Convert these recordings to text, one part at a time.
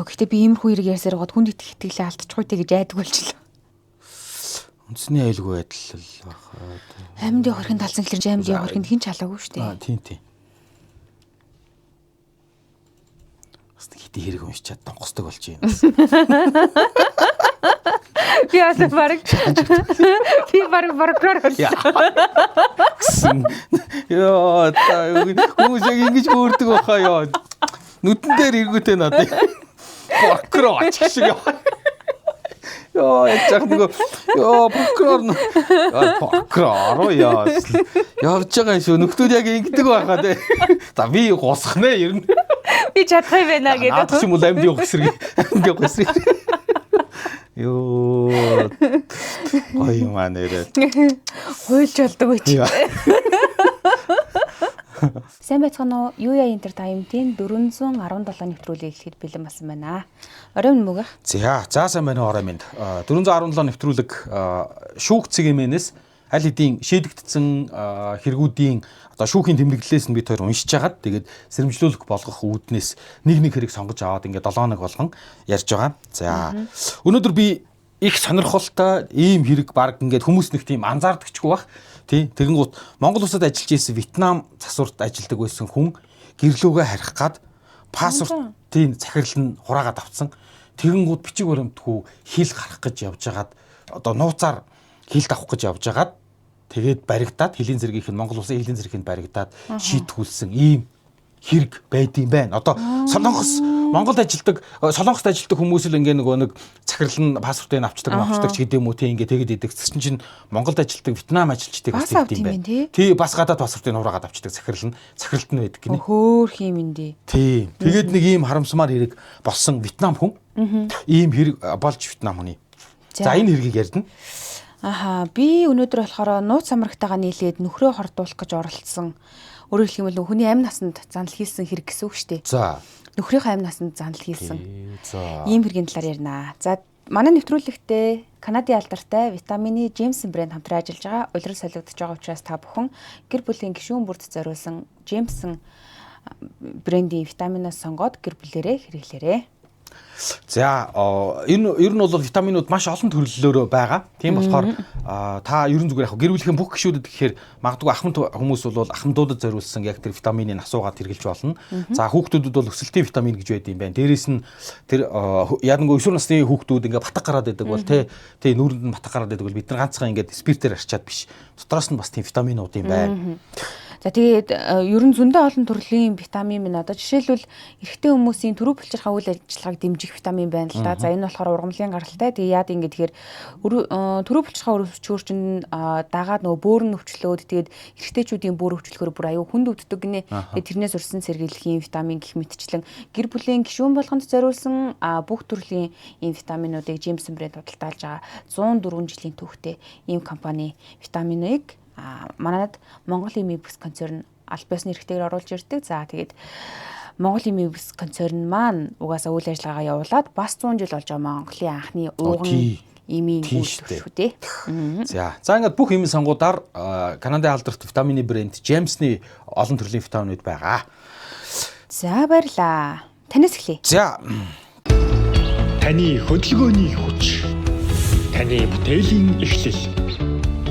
Гэхдээ би иймэрхүү хэрэг ярьсаар гоод хүнд итгэлээ алдчихгүй те гэж айдаг болчихлоо. Үндэсний аюулгүй байдал баха. Амьд явахын талсан гэхэлэр амьд явахын хэн ч халаагүй шүү дээ. Тийм. Бас хитий хэрэг уншчаад донгосдог болж байна. Би асаа бараг прокурор болсон. Яа, хүмүүс яг ингэж хөөрдөг баха яа. Нүдэн дээр эргүүтэй надад. Прокурор ч шиг яа. Яа, яг нэг прокурор яа. Явж байгаа шүү. Нөхдүүд яг ингэдэг байхаа те. За би гусах нэ ер нь. Би чадах юм байна гэдэг. Наад ч юм уу амьд явах эсрэг. Амьд явах эсрэг. Йоо. Ой маа нэрээ. Хуйлж болдог үуч. Сайн байцгаана уу? UA Entertainment-ийн 417 нэвтрүүлгийг эхлэхэд бэлэн болсон байна. Оройн мөгөө. За сайн байна уу орой минь. 417 нэвтрүүлэг шүүх цэгийн аль хэдийн шийдэгдсэн хэрэгүүдийн одоо шүүхийн тэмдэглэлээс нь бид хоёр уншиж хагаад тэгээд сэрэмжлүүлэх болгох үүднээс нэг хэрэг сонгож аваад ингээд 7 хоног болгон ярьж байгаа. За өнөөдөр би их сонирхолтой ийм хэрэг баг ингээд хүмүүс нэг тийм анзаардагчгүй бах. Тэгэнгუთ Монгол улсад ажиллаж исэн Вьетнам засварт ажилладаг байсан хүн гэрлүүгээ харих гад паспортын захирал нь хураагаад авцсан. Тэгэнгუთ бичиг баримтгүй хил гарах гэж явж хагаад одоо нууцаар хилд авах гэж явж хагаад тэгээд баригдаад хөлийн зэргийнх нь Монгол улсын хөлийн зэргийг баригдаад шийтгүүлсэн ийм хэрэг байд юм байна. Одоо Монголд ажилладаг Солонгост ажилладаг хүмүүс л ингээ нэг захирал нь паспортыг авчдаг ч гэдэг юм уу тэгээд идэг. Чинь Монголд ажилладаг Вьетнам ажилчдыг бас гэдэг юм байна. Тий бас гадаад паспортыг хураагаад авчдаг захирал нь захиралт нь байдаг гинэ. Хөөх юм энэ дээ. Тий. Тэгээд нэг ийм харамсмаар хэрэг болсон Вьетнам хүн. Ийм хэрэг болж Вьетнам хүний. За энэ хэргийг ярьдана. Би өнөөдөр болохоор нууц самрагтайгаа нийлээд нөхрөө хордуулах гэж оролцсон. Өөрөөр хэлбэл хүний амь насанд занал хийсэн хэрэг гэсэн үг шүү дээ. За. Нөхрийнхөө амь насанд занал хийсэн. Ийм хэргийн талаар ярина. За манай нэвтрүүлэгтээ Канадын алдартай витамины Джеймсон брэнд хамтран ажиллаж байгаа. Улирал солигдож байгаа учраас та бүхэн гэр бүлийн гишүүн бүрд зориулсан Джеймсон брендийн витаминаас сонгоод гэр бүлээрээ хэрэглээрэй. За ер нь бол витаминууд маш олон төрлөөр байгаа. Тийм болохоор та ерөн зүгээр яг гэр бүлийн бүх гишүүдэд гэхээр магадгүй ахмад хүмүүс бол ахмадуудад зориулсан яг тэр витаминыг асуугаад хэрэглэж болно. За хүүхдүүдэд бол өсөлтийн витамин гэж байдаг юм байна. Дээрээс нь тэр яг нэг өсвөр насны хүүхдүүд ингээ батг гараад байдаг бол тий нүүрэнд нь батг гараад байдаг бол бид нар ганцхан ингээ спиртээр арчаад биш. Дотроос нь бас тийм витаминууд юм байна. За тэгээд ер нь зөндөө олон төрлийн витамин байна. Одоо жишээлбэл эрэгтэй хүмүүсийн төрөв булчирхай үйл ажиллагааг дэмжих витамин байна л да. За энэ болохоор ургамлын гаралтай. Тэгээд яад ингэ тэгэхээр төрөв булчирхай өрөвчөөр чинь дагаад нөгөө бөөрн өвчлөөд тэгээд эрэгтэйчүүдийн бөөр өвчлөхөөр бүр аюу хүнд өвддөг гинэ. Тэгээд тэрнээс урьсан сэргийлэхийн витамин гэх мэтчлэн гэр бүлийн гишүүн болгонд зориулсан бүх төрлийн ийм витаминуудыг Джеймсон брэнд худалдаалж байгаа 104 жилийн түүхтэй ийм компани витаминыг манайд Монголын Мибс концерн аль биесны эрхтэйгээр оруулж ирдэг. За тэгээд Монголын Мибс концерн маань угаасаа үйл ажиллагаа явуулаад бас 100 жил болж байгаа Монголын анхны ууган имийн үйлдвэр шүү дээ. За ингээд бүх имийн сонгуудаар Канадын алдарт витамины брэнд Джеймсны олон төрлийн витаминууд байгаа. За баярлаа. Танаас эхлэе. За таны хөдөлгөөний хүч, таны бүтээлийн эхлэл,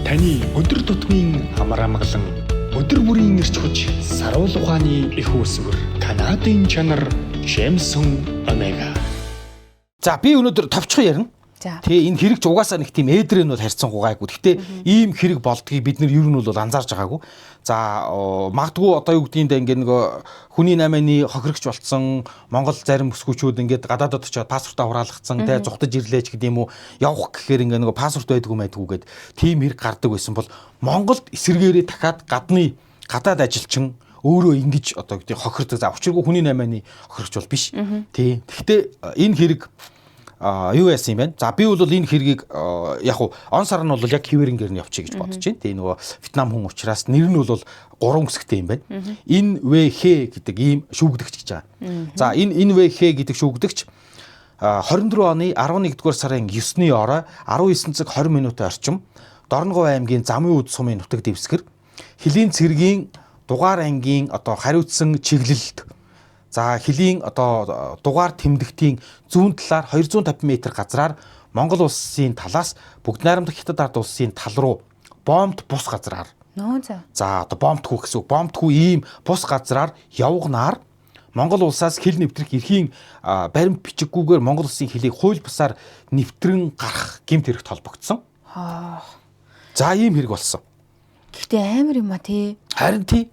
таны өдөр тутмын амар амгалан, өдөр бүрийн эрч хүч, саруул ухааны их үүсвэр, Канадын чанар Джеймсон Омега. За би өнөөдөр товчхон ярина. Тэгээ энэ хэрэг ч угаасаа нэг тийм ээдрээ нь бол харьцангуй гайгүй. Гэхдээ ийм хэрэг болдгийг бид нар ер нь бол анзаарж байгаагүй. За магадгүй одоо юу гэдгийг ингээд нэг хүний 8-ны хохирогч болцсон Монгол зарим өсгүүчүүд ингээд гадаадд очиод паспортаа хураалгацсан тэ зугтаж ирлээч гэдэг юм уу явах гэхээр ингээд нэг паспорт байдгүй гэд тийм хэрэг гардаг байсан бол Монголд эсэргээрээ дахиад гадаад ажилчин өөрөө ингэж одоо гэдэг хохирдог. За учиргүй хүний 8-ны хохирогч бол биш. Тий. Гэхдээ энэ хэрэг юу яасан юм бэ? За би бол энэ хэргийг яг он сар нь бол яг хിവэрэнгээр нь явчих гэж бодож байна. Тэгээ нөгөө Вьетнам хүн учраас нэр нь бол 3 хэсэгтэй юм байна. Энэ ВХ гэдэг ийм шүүгдэгч гэж байгаа. За энэ ВХ гэдэг шүүгдэгч 24 оны 11-р сарын 9-ны орой 19 цаг 20 минутын орчим Дорногов аймгийн Замын үд сумын нутаг дэвсгэр Хөлийн цэргийн дугаар ангийн одоо хариуцсан чиглэлд За хилийн одоо дугаар тэмдэгтийн зүүн талаар 250 м газраар Монгол улсын талаас Бүгд найрамдах Хятад ард улсын тал руу бомбд бус газраар. Нөө за. За одоо бомбдгүй гэсэн үг. Бомбдгүй ийм бус газраар явганаар Монгол улсаас хил нэвтрэх эрхийн баримт бичиггүйгээр Монгол улсын хилийг хууль бусаар нэвтрэн гарах гэмт хэрэгт холбогдсон. За ийм хэрэг болсон. Гэхдээ амар юм а тий. Харин тий.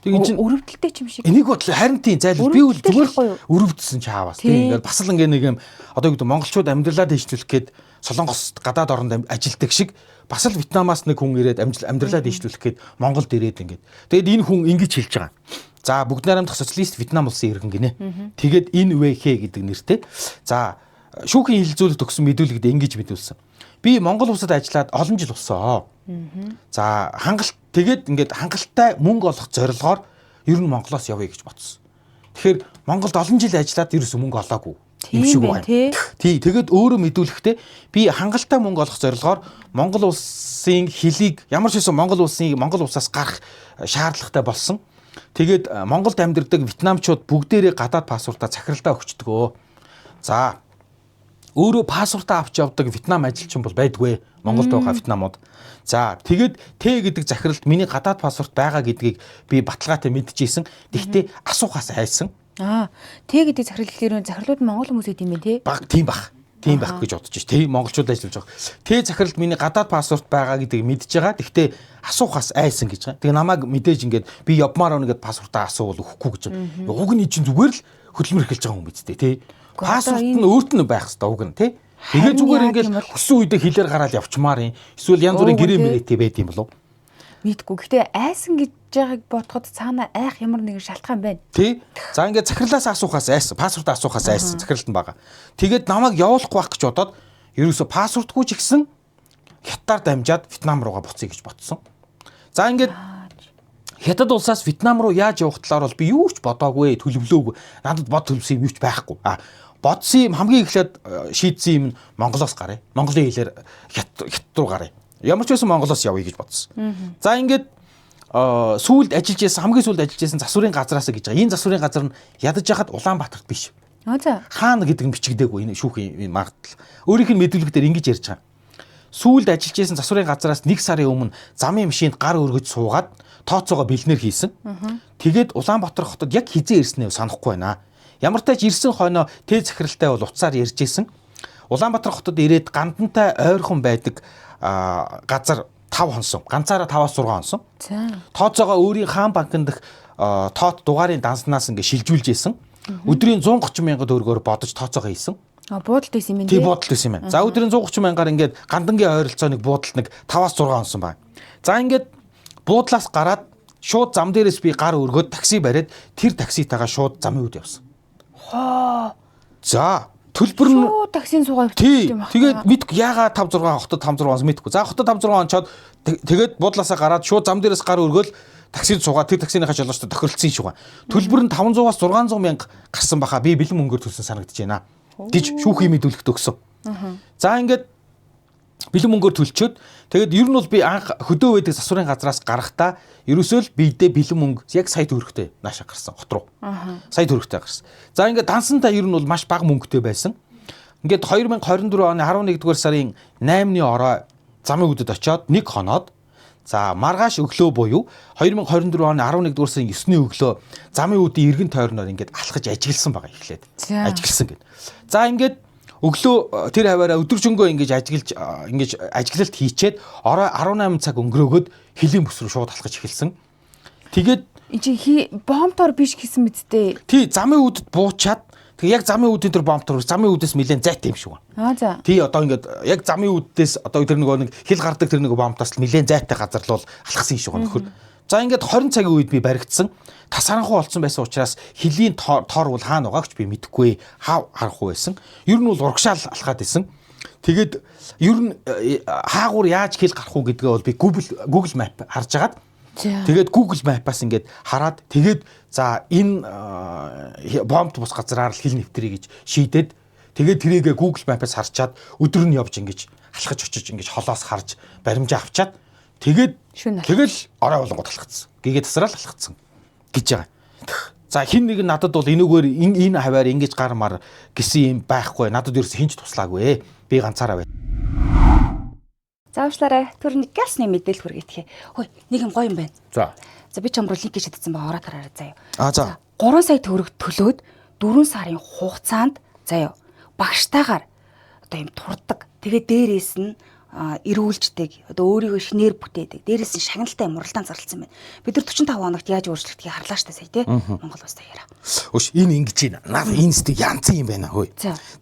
Тэг энэ чинь Өрөвдөлтэй ч юм шиг. энийг бодлоо харин тий зайлшгүй би бол зүгээр өрөвдсөн ч хаавас тий. Ингээд бас л ингээ нэг юм одоо гэдэг монголчууд амьдралаа дэвшлүүлэх гээд Солонгос гадаад оронд ажилтдаг шиг бас л Вьетнамаас нэг хүн ирээд амьдралаа дэвшлүүлэх гээд Монголд ирээд ингээд. Тэгээд энэ хүн ингэж хэлж байгаа. За бүгд найрамдах социалист Вьетнам улсын иргэн гинэ. Тэгээд энэ ВХ гэдэг нэртэй. За шүүхийн хилэлцүүлэлт өгсөн мэдүүлэгт ингэж мэдүүлсэн. Би Монгол улсад ажиллаад олон жил болсон. За тэгээд ингээд хангалттай мөнгө олох зорилгоор ер нь Монголоос явъя гэж бодсон. Тэгэхээр Монголд олон жил ажиллаад ерөөсөө мөнгө олоогүй юм шиг байна. Тий, тэгээд өөрөө мэдүүлэхдээ би хангалттай мөнгө олох зорилгоор Монгол улсын хилийг ямар ч байсан Монгол улсаас гарах шаардлагатай болсон. Тэгээд Монголд амьдардаг вьетнамчууд бүгдээрээ гадаад паспортаа захиралдаа өгчдөг. За өөрөө паспортаа авч явдаг Вьетнам ажилчин бол байдгүй Монголд байгаа вьетнамууд. За тэгээд Т гэдэг захиралд миний гадаад паспорт байгаа гэдгийг би баталгаатай мэдчихсэн. Гэхдээ асуухаас айсан. Т гэдэг захирал гэхээр захирлууд Монгол хүмүүс гэдэг юм бэ те? Тийм байх гэж бодож ш. Тэ монголчууд ажиллаж байгаа. Т захиралд миний гадаад паспорт байгаа гэдгийг мэдж байгаа. Гэхдээ асуухаас айсан гэж байгаа. Тэгээ намайг мэдээж ингээд би явмаар өнө гэдээ паспортаа асуувал өгөхгүй гэж байгаа. Уг нь чинь зүгээр л хөдөлмөр эхэлж байгаа юм биз дээ те. Паспорт нь өөрт нь байх хэрэгтэй уг нь тий. Тэгээ зүгээр ингээд хүссэн үедээ хилээр гараад явчмаар юм. Эсвэл янз бүрийн гэрээ мэрэгтэй байд юм болов. Мэдгүй. Гэхдээ айсан гэж байгааг бодоход цаана айх ямар нэгэн шалтгаан байна. Тий. За ингээд захирлаас асуухаас айсан, паспорт асуухаас айсан захиралд нь байгаа. Тэгээд намайг явуулахгүй байх гэж бодоод ерөөсө паспортгүй ч ихсэн Хятадаар дамжаад Вьетнам руугаа буцъя гэж бодсон. За ингээд Хятад улсаас Вьетнам руу яаж явах талаар бол би юу ч бодоогүй, төлөвлөөгүй. Надад бод төлөвсөн юм юу ч байхгүй. Бодсон юм хамгийн эхлээд шийдсэн юм Монголоос гарыг. Монголын хэлээр Хятад руу гарыг. Ямар ч байсан Монголоос явъя гэж бодсон. За ингээд сүүлд ажиллаж байсан, хамгийн сүүлд ажиллаж байсан засварын газраас гэж байгаа. Энэ засварын газар нь ядаж яхад Улаанбаатарт биш. Хаана гэдэг нь бичигдээгүй энэ шүүхийн магадл. Өөрийнх нь мэдүүлэгдээр ингэж ярьж байгаа. Сүүлд ажиллаж байсан засварын газраас 1 сарын өмнө замын машинд гар өргөж суугаад тооцоогоо бэлнэр хийсэн. Тэгээд Улаанбаатар хотод яг хизээ ирснээ санахгүй байна. Ямар ч тач ирсэн хойноо Т захиралтай бол уцаар ярьж исэн. Улаанбаатар хотод ирээд гандантай ойрхон байдаг газар 5 хонсон. Ганцаараа 5-6 хонсон. Тооцоогоо өөрийн хаан банкнд дэх тоот дугаарын данснаас ингээ шилжүүлж исэн. Өдрийн 130 мянган төгрөгөөр бодож тооцоогоо хийсэн. Буудалд байсан юм байна. Тий, буудалд байсан юм байна. За өдрийн 130 мянгаар ингээд гандангийн ойролцооныг буудалд нэг 5-6 хонсон байна. За ингээд буудлаас гараад шууд зам дээрээс би гар өргөөд такси бариад тэр такситайгаа шууд замын үед явсан. За төлбөр нь таксийн суугаа явчихсан юм байна. Тэгээд мэдгүй яагаад 5-6 хотод 5-6 хонос мэдгүй. За хотод 5-6 хончоод тэгээд буудлаасаа гараад шууд зам дээрээс гар өргөөл таксид суугаад тэр таксиныхаа жолоочтой тохиролцсон шүү. Төлбөр нь 500-аас 600 мянга гарсан баха. Би бэлэн мөнгөөр төлсөн санагдаж байна гэж шүүхийн мэдүүлэгт өгсөн. За ингээд бэлэн мөнгөөр төлчөөд тэгээд ер нь бол би анх хөдөө байдаг засварын газраас гарахдаа ерөөсөө л бидээ бэлэн мөнгө яг сая төгрөгтэй нааша гарсан хот руу. Сая төгрөгтэй гарсан. За ингээд дансантаа ер нь бол маш бага мөнгөтэй байсан. Ингээд 2024 оны 11-р сарын 8-ны орой замын үдэд очиод нэг хоноод за маргааш өглөө буюу 2024 оны 11-р сарын 9-ний өглөө замын үдийн эргэн тойрноор ингээд алхаж ажигласан байгаа эхлээд. Ажигласан гэд. За ингээд өглөө тэр хаваараа өдөржингөө ингэж ажиглалт хийчээд орой 18 цаг өнгөрөөгөөд хилийн бүс рүү шууд алхаж эхэлсэн. Тэгээд энэ чи бомбтоор биш гэсэн мэдтэй. Тий, замын үдэд буучаад тэг яг замын үдийн тэр бомбтоор замын үдээс нэлээд зайтай юм шиг байна. За. Тий, одоо ингээд яг замын үдээс одоо тэр нэг хил гардаг тэр нэг бомбтаас нэлээд зайтай газар л алхсан юм шиг байна нөхөр. За ингээд 20 цагийн үед би баригдсан. Тасаранхуу болцсон байсан учраас хилийн тоор бол хаана байгаагч би мэдэхгүй харахгүй байсан. Ер нь бол урагшаал алхаад байсан. Тэгээд ер нь хаагуур яаж хил гарах уу гэдгээ бол би Google Map харж агаад тэгээд Google Map-аас ингээд хараад тэгээд за энэ бомбт бус газраар л хил нэвтрий гэж шийдээд тэгээд тэрийгэ Google Map-аас харчаад өдөр нь явж ингэж алхаж очиж ингэж холоос харж баримжаа авчаад тэгээд тэгэл орой болгоод алхацсан. Гэгээ тасраал алхацсан гэж байгаа. За хин нэг надад бол энэгээр энэ хаваар ингэж гармаар гэсэн юм байхгүй. Надад ерөөс хинч туслаагүй. Би ганцаараа бай. Заавчлаарай. Тэр нэг галсны мэдээлэл хүргэтгэе. Хөөе, нэг юм гоё юм байна. За. За би чамруу линк гэж шидсэн ба ороод хараарай заяа. За. 3 сая төгрөг төлөөд 4 сарын хугацаанд заяа багштайгаар одоо юм турдаг. Тэгээ дээрээс нь эрүүлждэг. Одоо өөрийгөө шинээр бүтээдэг. Дээрээс нь шагналтай муралдаан зарласан байна. Бид нар 45 хоногт яаж өөрчлөлтгийг харлаа штэ сая тий. Монгол улстай яриа. Өш энэ ингэж байна. Наад энэ сте янцсан юм байна хөөе.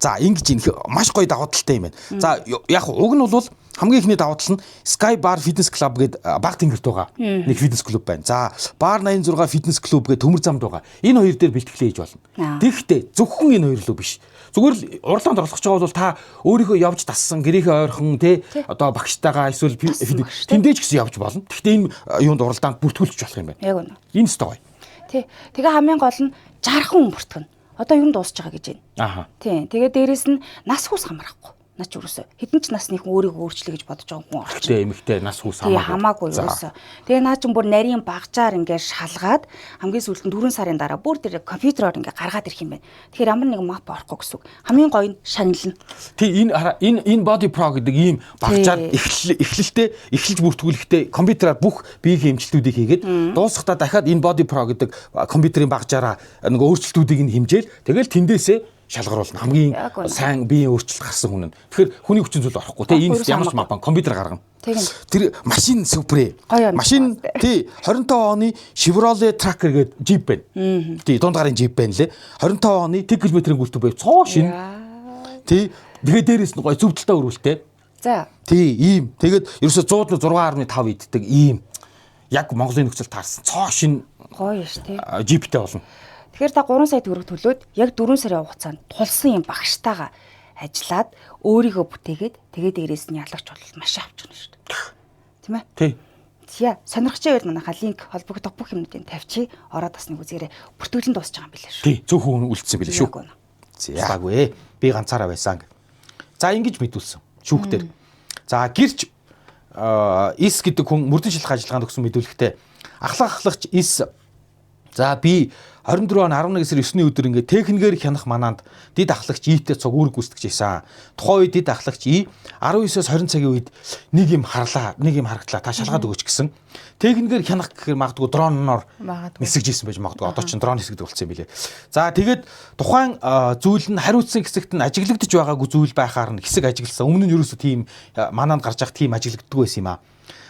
За ингэж энэ маш гоё давуу талтай юм байна. За яг уг нь бол хамгийн ихний давуу тал нь Sky Bar Fitness Club гэдэг баг тэнгэрт байгаа нэг фитнес клуб байна. За Bar 86 Fitness Club гэдэг төмөр замд байгаа. Энэ хоёр дээр бэлтгэлээ хийж болно. Тэгэхдээ зөвхөн энэ хоёр л биш. Зүгээр л уралдаанд оролцож байгаа бол та өөрийнхөө явж тассан гэрээхээ ойрхон те одоо багштайгаа эсвэл тэндэж гэсэн явж болно. Гэхдээ энэ юунд уралдаанд бүртгүүлж болох юм байна. Яг үнэ. Энэ ч гоё. Тий. Тэгээ хамгийн гол нь 60 хүн бүртгэн. Одоо юу дуусч байгаа гэж байна. Аха. Тий. Тэгээ дээрэс нь нас хүс хамаарахгүй. Наач юусоо хэдэн ч насны хүн өөрийгөө өөрчлөе гэж бодож байгаа хүн орчих. Тэ эмэгтэй нас хүс хамаагүй юусоо. Тэгээ наа ч бүр нарийн багжаар ингээд шалгаад хамгийн сүүлд нь 4 сарын дараа бүр тэр компьютероор ингээд гаргаад ирэх юм байна. Тэгэхээр ямар нэгэн мап орохгүй гэсэн үг. Хамгийн гоё нь шагнална. Тий энэ body pro гэдэг ийм багжаар эхлэлж бүртгүүлэхдээ компьютераар бүх биеийн эмчилтүүдийг хийгээд дуусахдаа дахиад энэ body pro гэдэг компьютерийн багжаараа нэг өөрчлөлтүүдийг нь хэмжээл тэгэл тэндээсээ шалгаруулна. Хамгийн сайн биеийн өөрчлөлт гарсан хүн нь. Тэгэхээр хүний хүчин зүйл орохгүй. Тэ энэ ямар ч мапан компьютер гаргана. Тэр машин супер. Машин тий 25 оны Chevrolet Tracker гэдэг Jeep байна. Тий дунд гарын Jeep байна лээ. 25 оны 1 км-ийн гүйлтүү бай. Цоо шин. Тий тэгээ дээрээс нь гоё зөвдөлтөй өрүүлтэй. За. Тий ийм. Тэгээд ерөөсө 106.5 иддэг ийм. Яг Монголын нөхцөл таарсан. Цоо шин гоё ш тий. Jeep-тэй болно. Тэгэхээр та 3 сая төгрөг төлөөд яг 4 сарын хугацаанд тулсан юм багштайгаа ажиллаад өөрийгөө бүтээгээд тэгээд дээрээс нь ялагч бол маш авч гэнэ шүү дээ. Тийм ээ? Тий. Тиа сонирхч байвал манайха линк холбогдох бүх юмнуудыг тавьчих. Ороод бас нэг үзээрэй. Бүртгүүлэн дуусч байгаа юм билээ шүү. Тий, зөвхөн үлдсэн билээ шүү. Заагүй. Би ганцаараа байсан. За ингэж мэдүүлсэн. Шүүхтэр. За гэрч ис гэдэг хүн мөрдөн шилэх ажиллагаанд өгсөн мэдүүлэгтээ ахлагч ис. За би 24 он 11 сарын 9-ний өдөр ингээд техникээр хянах манаанд дид ахлагч ийтэй цуг үүрэг гүйцэтгэж ийсэн. Тухайн үед дид ахлагч ий 19-оос 20 цагийн үед нэг юм харагдлаа. Та шалгаад өгөөч гэсэн. Техникээр хянах гэхээр магадгүй дроноор нисэж ийсэн байж магадгүй. Одоо ч дрон нисгэж болсон юм билээ. За тэгээд тухайн зүйл нь хариуцсан хэсэгт нь ажиглагдаж байгаагүй зүйл байхаар нь хэсэг ажигласан. Өмнө нь ерөөсөө тийм манаанд гарч явах тийм ажиглагддаг байсан юм аа.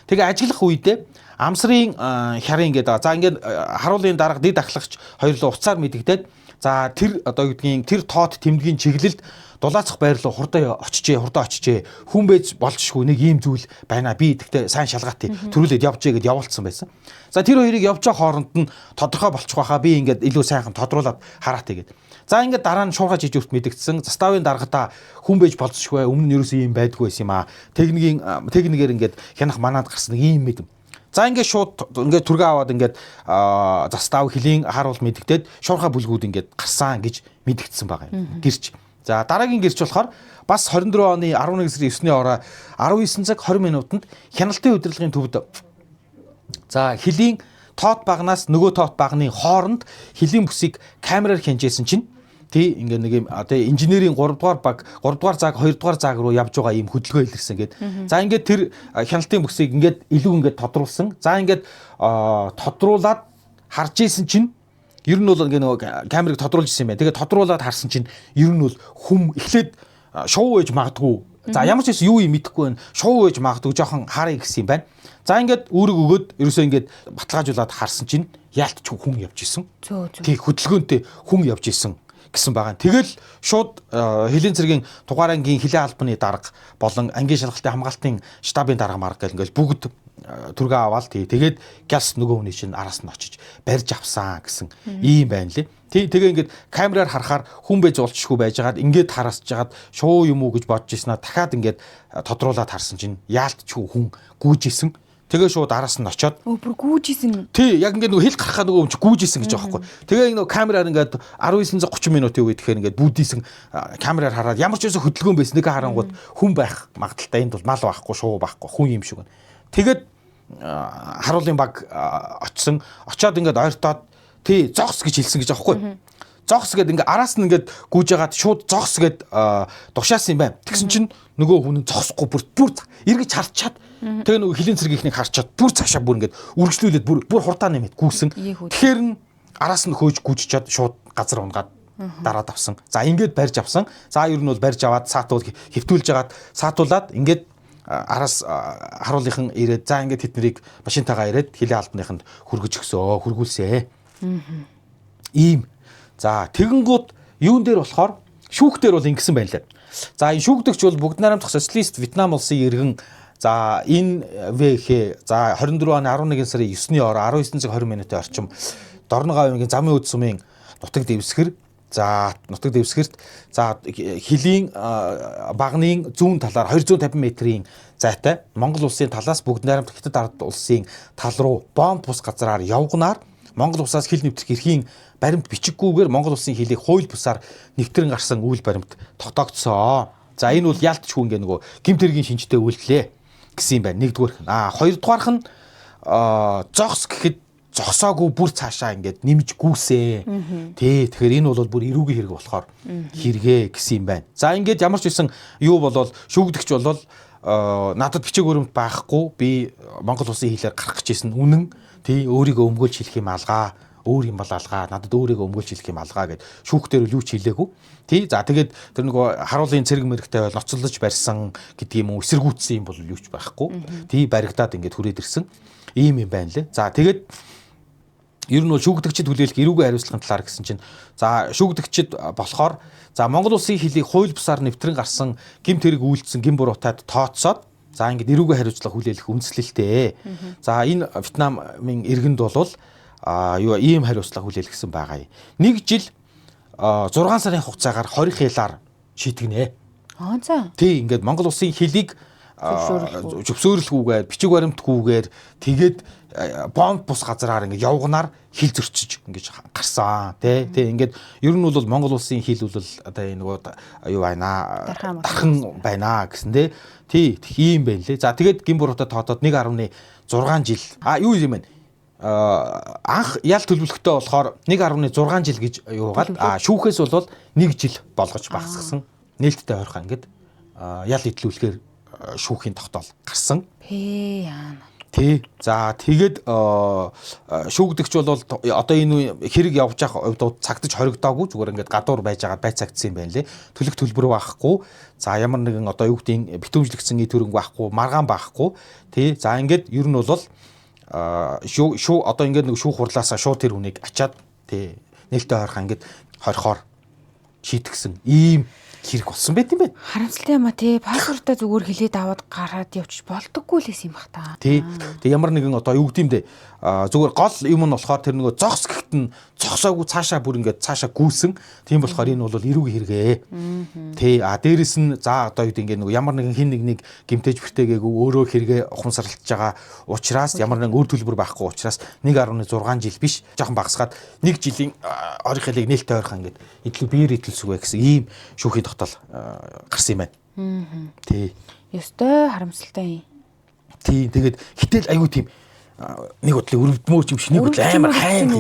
Тэгээ ажиглах үедээ амсрын хярын гэдэг. За ингээд харуулын дарга дид ахлагч хоёрлоо уцаар мэдэгдээд за тэр одоо гэдгийг тэр тоот тэмдгийн чиглэлд дулаацах байр руу хурдаа очижээ. Хүн байж болжшгүй нэг ийм зүйл байна. Би тэгтээ сайн шалгаат төрүүлээд явжээ гэд явуулсан байсан. За тэр хоёрыг явж байгаа хооронд нь тодорхой болчих واخа би ингээд илүү сайхан тодруулаад хараад тэгээд. За ингээд дараа нь шуурхаж иж өрт мэдэгдсэн. Заставын даргатаа хүн байж болцшгүй. Өмнө нь ерөөсөө ийм байдгүй байсан юм аа. Техникээр ингээд хянах манаад гарсан ийм мэд. За ингээд шууд ингээд түргээ аваад ингээд застав хөлийн харуул мэдэгдээд шуурхаа бүлгүүд ингээд гарсан гэж мэдэгдсэн байгаа юм. Гэрч. За дараагийн гэрч болохоор бас 24 оны 11 сарын 9-ний орой 19 цаг 20 минутанд хяналтын удирдлагын төвд за хөлийн тоот багнаас нөгөө тоот багны хооронд хөлийн бүсийг камераар хянжсэн чинь тий ингээ нэг юм одоо инженерийн 3 дугаар баг 3 дугаар зааг 2 дугаар зааг руу явж байгаа юм хөдөлгөөн илэрсэн гээд. За ингээд тэр хяналтын бүсийг ингээд илүү ингээд тодруулсан. За ингээд тодруулаад харж исэн чинь ер нь бол ингээ нөгөө камерыг тодруулж исэн юм байна. Тэгээд тодруулаад харсан чинь ер нь бол хүм эхлээд шоу ээж магадгүй. За ямар ч юм юу юм мэдэхгүй байна. Шоу ээж магадгүй жоохон харъя гэсэн юм байна. За ингээд үүрэг өгөөд ерөөсөө ингээд баталгаажуулаад харсан чинь яалтч хүн явж исэн. Тий хөдөлгөөнтэй хүн явж исэн гэсэн байгаа. Тэгэл шууд хөлийн цэргийн дугаар ангийн хөлийн албаны дарга болон ангийн шалгалтын хамгаалтын штабын дарга марга гэл ингээл бүгд түргээ аваад тэгээд гялс нөгөө хүний чинь араас нь очиж барьж авсан гэсэн ийм байна лээ. Тэгээ ингээд камераар харахаар хүн байж болчихгүй байжгаад ингээд харасж жагаад шуу юм уу гэж бодож ирсэн аа дахиад ингээд тодруулаад харсан чинь яалтчгүй хүн гүйжсэн. Тэгээ шууд араас нь очиод бүр гүйжсэн. Тий, яг ингээд нөгөө хэл гарахаа нөгөө юм чи гүйжсэн гэж байгаа байхгүй. Тэгээ нөгөө камераар ингээд 1930 минутын үед тэгэхээр ингээд бүдийсэн камераар хараад ямар ч өсө хөдөлгөөн байсан нэг харангууд хүн байх магадaltaй энд бол мал байхгүй, шуу байхгүй, хүн юм шиг байна. Тэгээд харуулын баг очиод ингээд ойртоод Тий, зогс гэж хэлсэн гэж аахгүй. Зогс гэдэг ингээ араас нь ингээд гүйж ягаад шууд зогс гэд душаасан юм байна. Тэгсэн чинь нөгөө хүн нь зогсохгүй бүр эргэж харчаад тэгээ нөгөө хилийн цэргийнхнийг харчаад бүр цаашаа бүр ингээд үргэлжлүүлээд бүр хурдаа нэмээд гүйсэн. Тэгэхээр нь араас нь хөөж гүйжчихэд шууд газар унгаад дараад авсан. За ингээд барьж авсан. За ер нь бол барьж аваад саатуул хэвтүүлж ягаад саатуулаад ингээд араас харуулынхан ирээд за ингээд тэднийг машинтайгаа ирээд хилийн албаныханд хүргэж өгсөө, хүргүүлсэ. Ийм. За тэгэнгүүт юун дээр болохоор шүүх дээр бол ингэсэн байна лээ. За энэ шүүгдэгч бол бүгд найрамдах социалист Вьетнам улсын иргэн за энэ ВХ за 24 оны 11 сарын 9-ний орой 19 цаг 20 минутын орчим Дорногов аймгийн Замын үд сумын нутаг дэвсгэр нутаг дэвсгэрт за хилийн багны зүүн талаар 250 метрийн зайтай Монгол улсын талаас бүгд найрамдах Хятад ард улсын тал руу бомб бус газраар явгнаар Монгол улсаас хил нэвтрэх эрхийн баримт бичиггүйгээр Монгол улсын хилийг хууль бусаар нэвтрэн гарсан үйл баримт тогтоогдсон. За энэ бол яалтчгүй ингээ нөгөө гэмт хэргийн шинжтэй үйлдэлээ гэсэн юм байна. Нэгдүгээр. Хоёрдугаарх нь зогс гэхэд зогсоогүй бүр цаашаа ингээд нэмж гүйсээ. Тий, тэгэхээр энэ бол бүр эрүүгийн хэрэг болохоор хэрэгэ гэсэн юм байна. За ингээд ямар ч байсан юу болвол шүүгдэгч болвол надад бичиг баримт байхгүй би Монгол улсын хилээр гарах гэжсэн үнэн. Тий, өөрийгөө өмгөөлж хэлэх юм алгаа. Өөр юм бол алгаа. Надад өөрийгөө өмгөөлж хэлэх юм алгаа гэд шүүхтэр юу ч хэлээгүй. Тий, за тэгээд тэр нөгөө харуулын цэрэг мэрэгтэй ноцолдож барьсан гэдэг юм уу, эсэргүүцсэн юм бол юу ч байхгүй. Тий, баригдаад ингээд хүрээд ирсэн. Ийм юм байна лээ. За тэгээд ер нь бол шүүгдэгчид хүлээлх эрүүгийн хариуцлагын талаар гэсэн чинь за шүүгдэгчид болохоор за Монгол улсын хилийг хууль бусаар нэвтрэн гарсан гэмт хэрэг үйлдсэн гин буруутайд тооцоод за ингээд эрүүгийн хариуцлага хүлээлгэх үндслэлтэй. За энэ Вьетнамын иргэнд бол юу ийм хариуцлага хүлээлгэсэн байгаа юм. 1 жил 6 сарын хугацаагаар 20 хилаар шийтгэнэ. За. Тий, ингээд Монгол улсын хилийг зөвшөөрлөхгүйгээр, бичиг баримтгүйгээр тэгээд бомб бус газраар ингээд явгнаар хил зөрчиж ингээд гарсан. Тий, ингээд ер нь бол Монгол улсын хил бол одоо энэ нөгөө юу байна? Дархан байна гэсэн тий. Тий, ийм байна лээ. За тэгээд гин буруутаа тоодоод 1.6 жил. Юу юм бэ? Анх ял төлөвлөлтөй болохоор 1.6 жил гэж юугаад шүүхээс бол 1 жил болгож багасгасан. Нээлттэй ойрхон ингээд ял идлүүлэхээр шүүхийн тогтоол гарсан. Тий. За тэгээд шүүгдэгч бол одоо энэ хэрэг явж байгаа хувьд цагтж хоригдоогүй зүгээр ингээд гадуур байжгаад байцаагдсан юм байна лээ. Төлөх төлбөр байхгүй. За ямар нэгэн одоо юу гэдгийг битүүмжлэгдсэн ий төрөнг байхгүй, маргаан байхгүй. Тий. За ингээд ер нь бол шүү одоо ингээд нэг шүүх хурлаасаа шууд тэр хүнийг ачаад тий нээлттэй ойрхон ингээд хорхоор шийтгсэн ийм хэрэг болсон байт юм байна. Харамсалтай юм а тий. Паспортаа зүгээр хэлээд аваад гараад явчих болдоггүй л юм бах та. Тий. Тэг ямар нэгэн одоо юу гэдэм дэ зүгээр гол юм нь болохоор тэр нөгөө зогс гэхт нь зогсоогүй цаашаа бүр ингээд цаашаа гүйсэн. Тийм болохоор энэ бол эрүүгийн хэрэгээ. Тий. Дээрэс нь за одоо юу гэдэг нөгөө ямар нэгэн хин нэг гимтэж бэртэйгээгүй өөрөө хэрэгээ ухамсарлаж байгаа учраас ямар нэгэн өөр төлбөр байхгүй учраас 1.6 жил биш жоохон багасгаад 1 жилийн орон хэлийг нээлттэй ойрхон ингээд идэл биеэр идэлсүгэ гэсэн ийм шүүхийн тогтоол гарсан юм байна. Тий. Ёстой харамсалтай юм. Тий. Тэгээд хитэл аюу тийм нэг бодлыг өрөвдмөр юм шиг нэг бодол амар хайн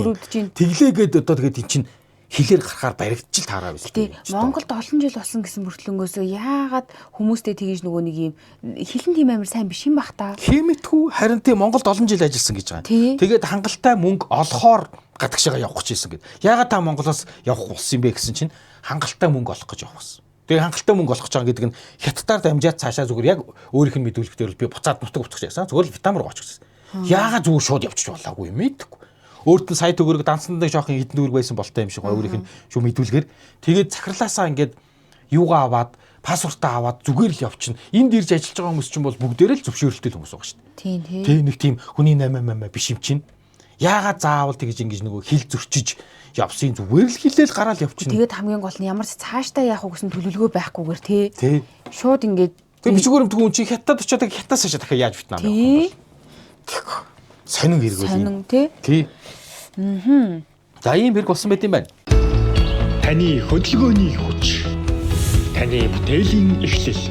тэглээгээд одоо тэгээд эн чинь хилээр гарахаар баригдчих таараа биш. Тий. Монголд олон жил болсон гэсэн мөртлөнгөөсөө яагаад хүмүүстэй тэгэж нөгөө нэг юм хилэн тийм амар сайн биш юм бах та. Хэмэтгүй харин тий Монголд олон жил ажилласан гэж байгаа. Тэгээд хангалттай мөнгө олохоор гадагшаага явах гэжсэн гэд. Яагаад та Монголоос явах болсон юм бэ гэсэн чинь хангалттай мөнгө олох гэж явах гэсэн. Тэгээ хангалттай мөнгө олох гэж байгаа гэдэг нь Хятадаар дамжаад цаашаа зүгээр яг өөрийнх нь мэдүүлэх дээр би буцаад нутаг утгах гэсэн. Зүгээр л Вьетнам руу очих гэсэн. Яагаад зүгээр шууд явчих болоогүй юм мэдэхгүй. Өөрт нь сая төгрөг данцсандаа жоохон хитэн төгрөг байсан болтой юм шиг өөрийнх нь шүү мэдүүлгээр тэгээд захирлаасаа ингээд юугаа аваад паспортаа аваад зүгээр л явчихна. Энд ирж ажиллаж байгаа хүмүүс чинь бол бүгдээрээ л зөвшөөрөлтэй хүмүүс байгаа шүү дээ. Тийм нэг тийм хүний 8 биш юм чинь. Яагаад заавал тэгж ингэж нөгөө хил зөрчиж явсан зүгээр л хилээл гараал явчихна. Тэгээд хамгийн гол нь ямар ч цаашдаа яах вэ гэсэн төлөвлөгөө байхгүйгээр тий. Шууд ингэж тэг бичгээр юм чи Хятад очиод Хятадаас хашаа дахиад яаж Вьетнам явах вэ? Сонин хэрэг үү? Сонин тий. За ийм хэрэг болсон байт юм байна. Таны хөдөлгөөний хүч. Таны бүтээлийн эхлэл.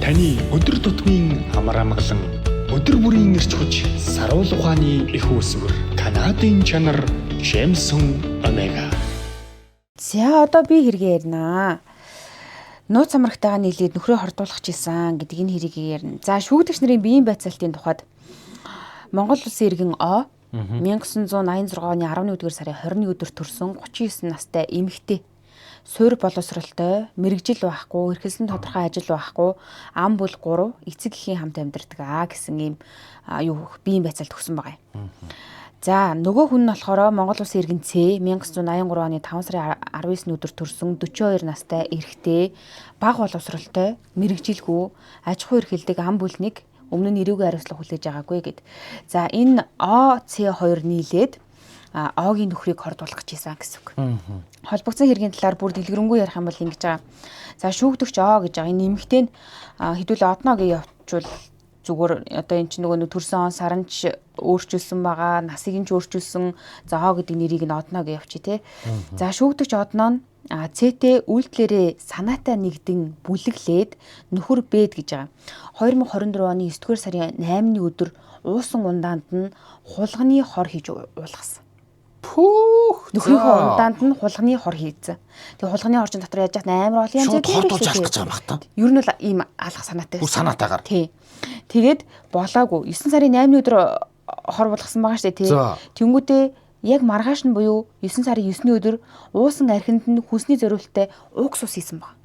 Таны өдөр тутмын амар амгалан өдөр бүрийн эрч хүч. Саруул ухааны их үүсвэр. Канадын чанар Jameson Omega. За одоо би хэрэгээ ярина. Нууц амрагтайгаа нийлээд нөхрөө хордуулах гэсэн гэдэг энэ хэрийг ярина. За шүүгдэгч нарын биеийн байцаалтын тухайд Монгол Улсын иргэн О 1986 оны 11-р сарын 20-ны өдөр төрсөн 39 настай эмэгтэй. Суурь боловсролтой, мэрэгжил байхгүй, эрхэлсэн тодорхой ажил байхгүй, ам бүл 3 эцэг эхийн хамт амьдардаг гэсэн ийм биеийн байцаалт өгсөн байгаа юм. За нөгөө хүн нь болохоор Монгол Улсын иргэн Ц 1983 оны 5 сарын 19-ны өдөр төрсөн 42 настай эрэгтэй, бага боловсролтой, мэрэгжилгүй, аж ахуй эрхэлдэг ам бүл 1 өмнө нь эрүүгийн хариуцлага хүлээж байгаагүй гэд. За энэ О Ц 2 нийлээд Огийн нөхрийг хордуулах гэсэн үг. Холбогдсон хэргийн талаар бүр дэлгэрэнгүй ярих юм бол ингэж байгаа. За шүүгдэгч О гэж байгаа энэ нэмэгтэй нь хэдүүлээ одноо гэж явуучвал зүгээр одоо эн чинь нөгөө төрсөн он саранч өөрчилсөн байгаа, насыг нь ч өөрчилсөн. За О гэдэг нэрийг нь одноо гэж явчих тий. За шүүгдэгч одноо нь Цэтэй үйлдэлээрээ санаатай нэгдэн бүлэглээд нөхөр Бэд гэж байгаа. 2024 оны 9-р сарын 8-ны өдөр уусан ундаанд нь хулганы хор хийж уулгасан. Пүүх. Нөхрийнхөө ундаанд нь хулганы хор хийцэн. Тэгээ хулганы хорчин дотор яаж яхад амар олон янз бүрийн хордуулж алах гэж байгаа юм бах та. Ер нь бол ийм алах санаатай. Бүр санаатайгаар. Тий. Тэгээд болоогүй 9 сарын 8-ны өдөр хор болгосон байгаа штэ тий. Тэнгүүдээ яг маргааш нь буюу 9 сарын 9-ний өдөр уусан архинд нь хүнсний зориулттай угс ус хийсэн баг.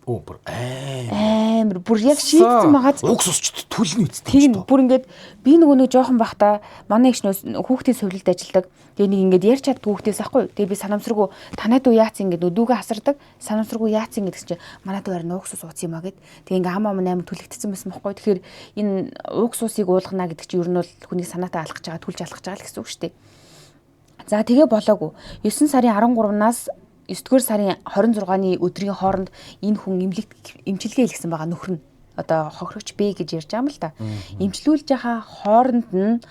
Оо бүр амар бүр яг шийдсэн байгааз угс усч төлнө үсттэй. Тийм бүр ингээд би нөгөө жоохон бахта манай их хүүхдийн сувилд ажилладаг. Тэгээ нэг ингээд ярьж чад хүүхдээс ахгүй. Тэгээ би санамсаргүй танайд уу яац ингээд дүүгээ хасардаг. Санамсаргүй яац ингээд гэж манайд байр угс ус ууц юм а гэд. Тэгээ ингээд ам амар түлэгдсэн байсан байхгүй. Тэгэхээр энэ угс усыг уулгана гэдэг чинь ер нь бол хүний санаатай алхаж байгаа, түлж алхаж байгаа л гэсэн үг шүү дээ. За тэгээ болоогүй. 9 сарын 13-наас 9-р сарын 26-ны өдрийн хооронд энэ хүн эмчилгээ хийлгэсэн байгаа нөхөр нь. Одоо хохирогч Б гэж ярьж байгаа юм л да. Эмчлүүлж байгаа хооронд нь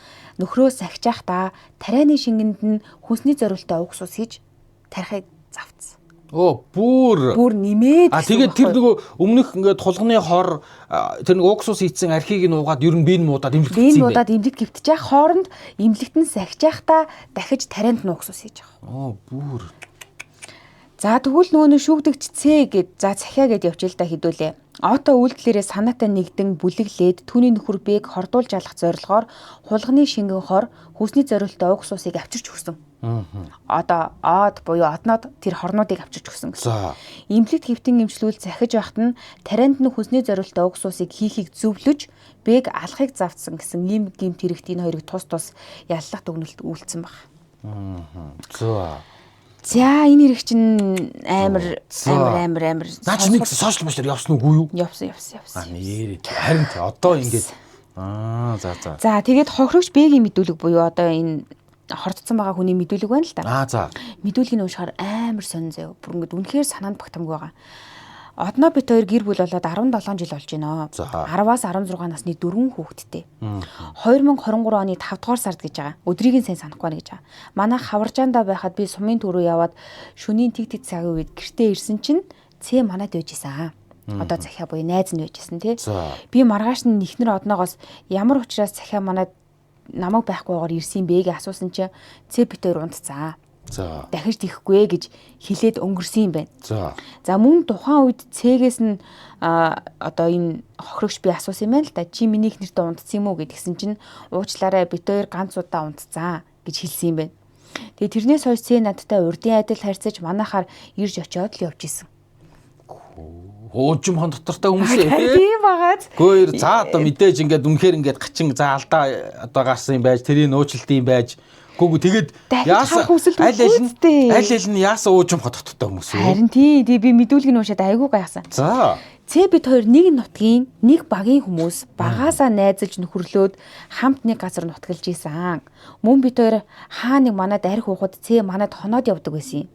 нөхрөө сахижаах та тарианы шингэнд нь хүнсний зориултаа угс ус хийж тарихыг завцсан. Бүр нэмээд. Тэгээд тэр нөгөө өмнөх ингээд хулганы хор тэр нэг угс ус хийцэн архийг нь уугаад ер нь би муудаад эмнэлэгдсэн юм байна. Би муудаад эмнэлэгт гівтчих хооронд эмнэлэгт нь сахижаах та дахиж тарианд нь угс ус хийж байгаа. Бүр. За тэгвэл нөгөө шүүгдэгч Ц гэд за цахиа гэд явчихъя л да хэдүүлээ. Ото үйлдэлээрээ санаатай нэгдэн бүлэглээд түүний нөхөр Б-г хордуулж алах зорилгоор хулганы шингэн хор хүнсний зориултаа угс усыг авчирч өгсөн. Одоо Од буюу одноод тэр хорнуудыг авчирч өгсөн гэсэн. Эмнэлэгт хэвтэн эмчлүүл захиж байхад нь тарианд нь хүнсний зориултаа угс усыг хийхийг зөвлөж Б-г алахыг завдсан гэсэн ийм гэмт хэрэгт энэ хоёрыг тус яллах дүгнэлт үйлдсэн баг. За энэ хэрэг чинь амар. Наач нэг сошиал машинаар явсан уугүй юу? Явсан. Нэрээ. Харин тий одоо ингэж за. За тэгээд хохирогч Б-гийн мэдүүлэг буюу одоо энэ хордсон байгаа хүний мэдүүлэг байна л да. За. Мэдүүлгийг уушгаар амар сонин заяа. Бүр ингэ үнэхээр санаанд багтамгүй байгаа. Одноо бит хоёр гэр бүл болоод 17 жил болж байна. 10-аас 16 насны 4 хүүхэдтэй. 2023 оны 5 дугаар сард гэж байгаа. Өдрийг нь сайн санахгүй байна гэж байгаа. Манай хаваржаанда байхад би сумын төрөө яваад шөнийн тэг цагийн үед гэртээ ирсэн чинь Ц манайд байжсэн. Одоо захиа буюу найз нь байжсэн тий. Би маргааш нь ихнэр одноогоос ямар учраас захиа манайд намайг байхгүйгээр ирсэн бэ гэж асуусан чинь Ц бит хоёр унтцсан. Дахиж тийхгүй гэж хэлээд өнгөрсөн юм байна. За мөн тухайн үед Цгээс нь одоо энэ хохирогч би асуусан юм байна л да. Чи миний их нэртэй унтсан юм уу гэдгсэн чинь уучлаарай бит хоёр ганц удаа унтцсан гэж хэлсэн юм байна. Тэгээ тэрнээс хойш Ц надтай урдын адил харьцаж манайхаар ирж очиод л явж исэн. Уужим хон дотортой хүмүүс ээ. Тийм багаз. Гөөр за одоо мэдээж ингээд үнэхээр ингээд гачин за алдаа одоо гарсан юм байж тэрийг нууцлалтын байж гүг тэгээд яасан аль нь яасан уужим хон дотортой хүмүүс ээ. Харин тий би мэдүүлгийг уншаад айгүй гайхсан. За Ц бит хоёр нэг нутгийн нэг багийн хүмүүс багаасаа найзалж нөхөрлөөд хамт нэг газар нутгалж исэн. Мөн бит хоёр хаа нэг манад арх уухад Ц манад хоноод явдаг байсан юм.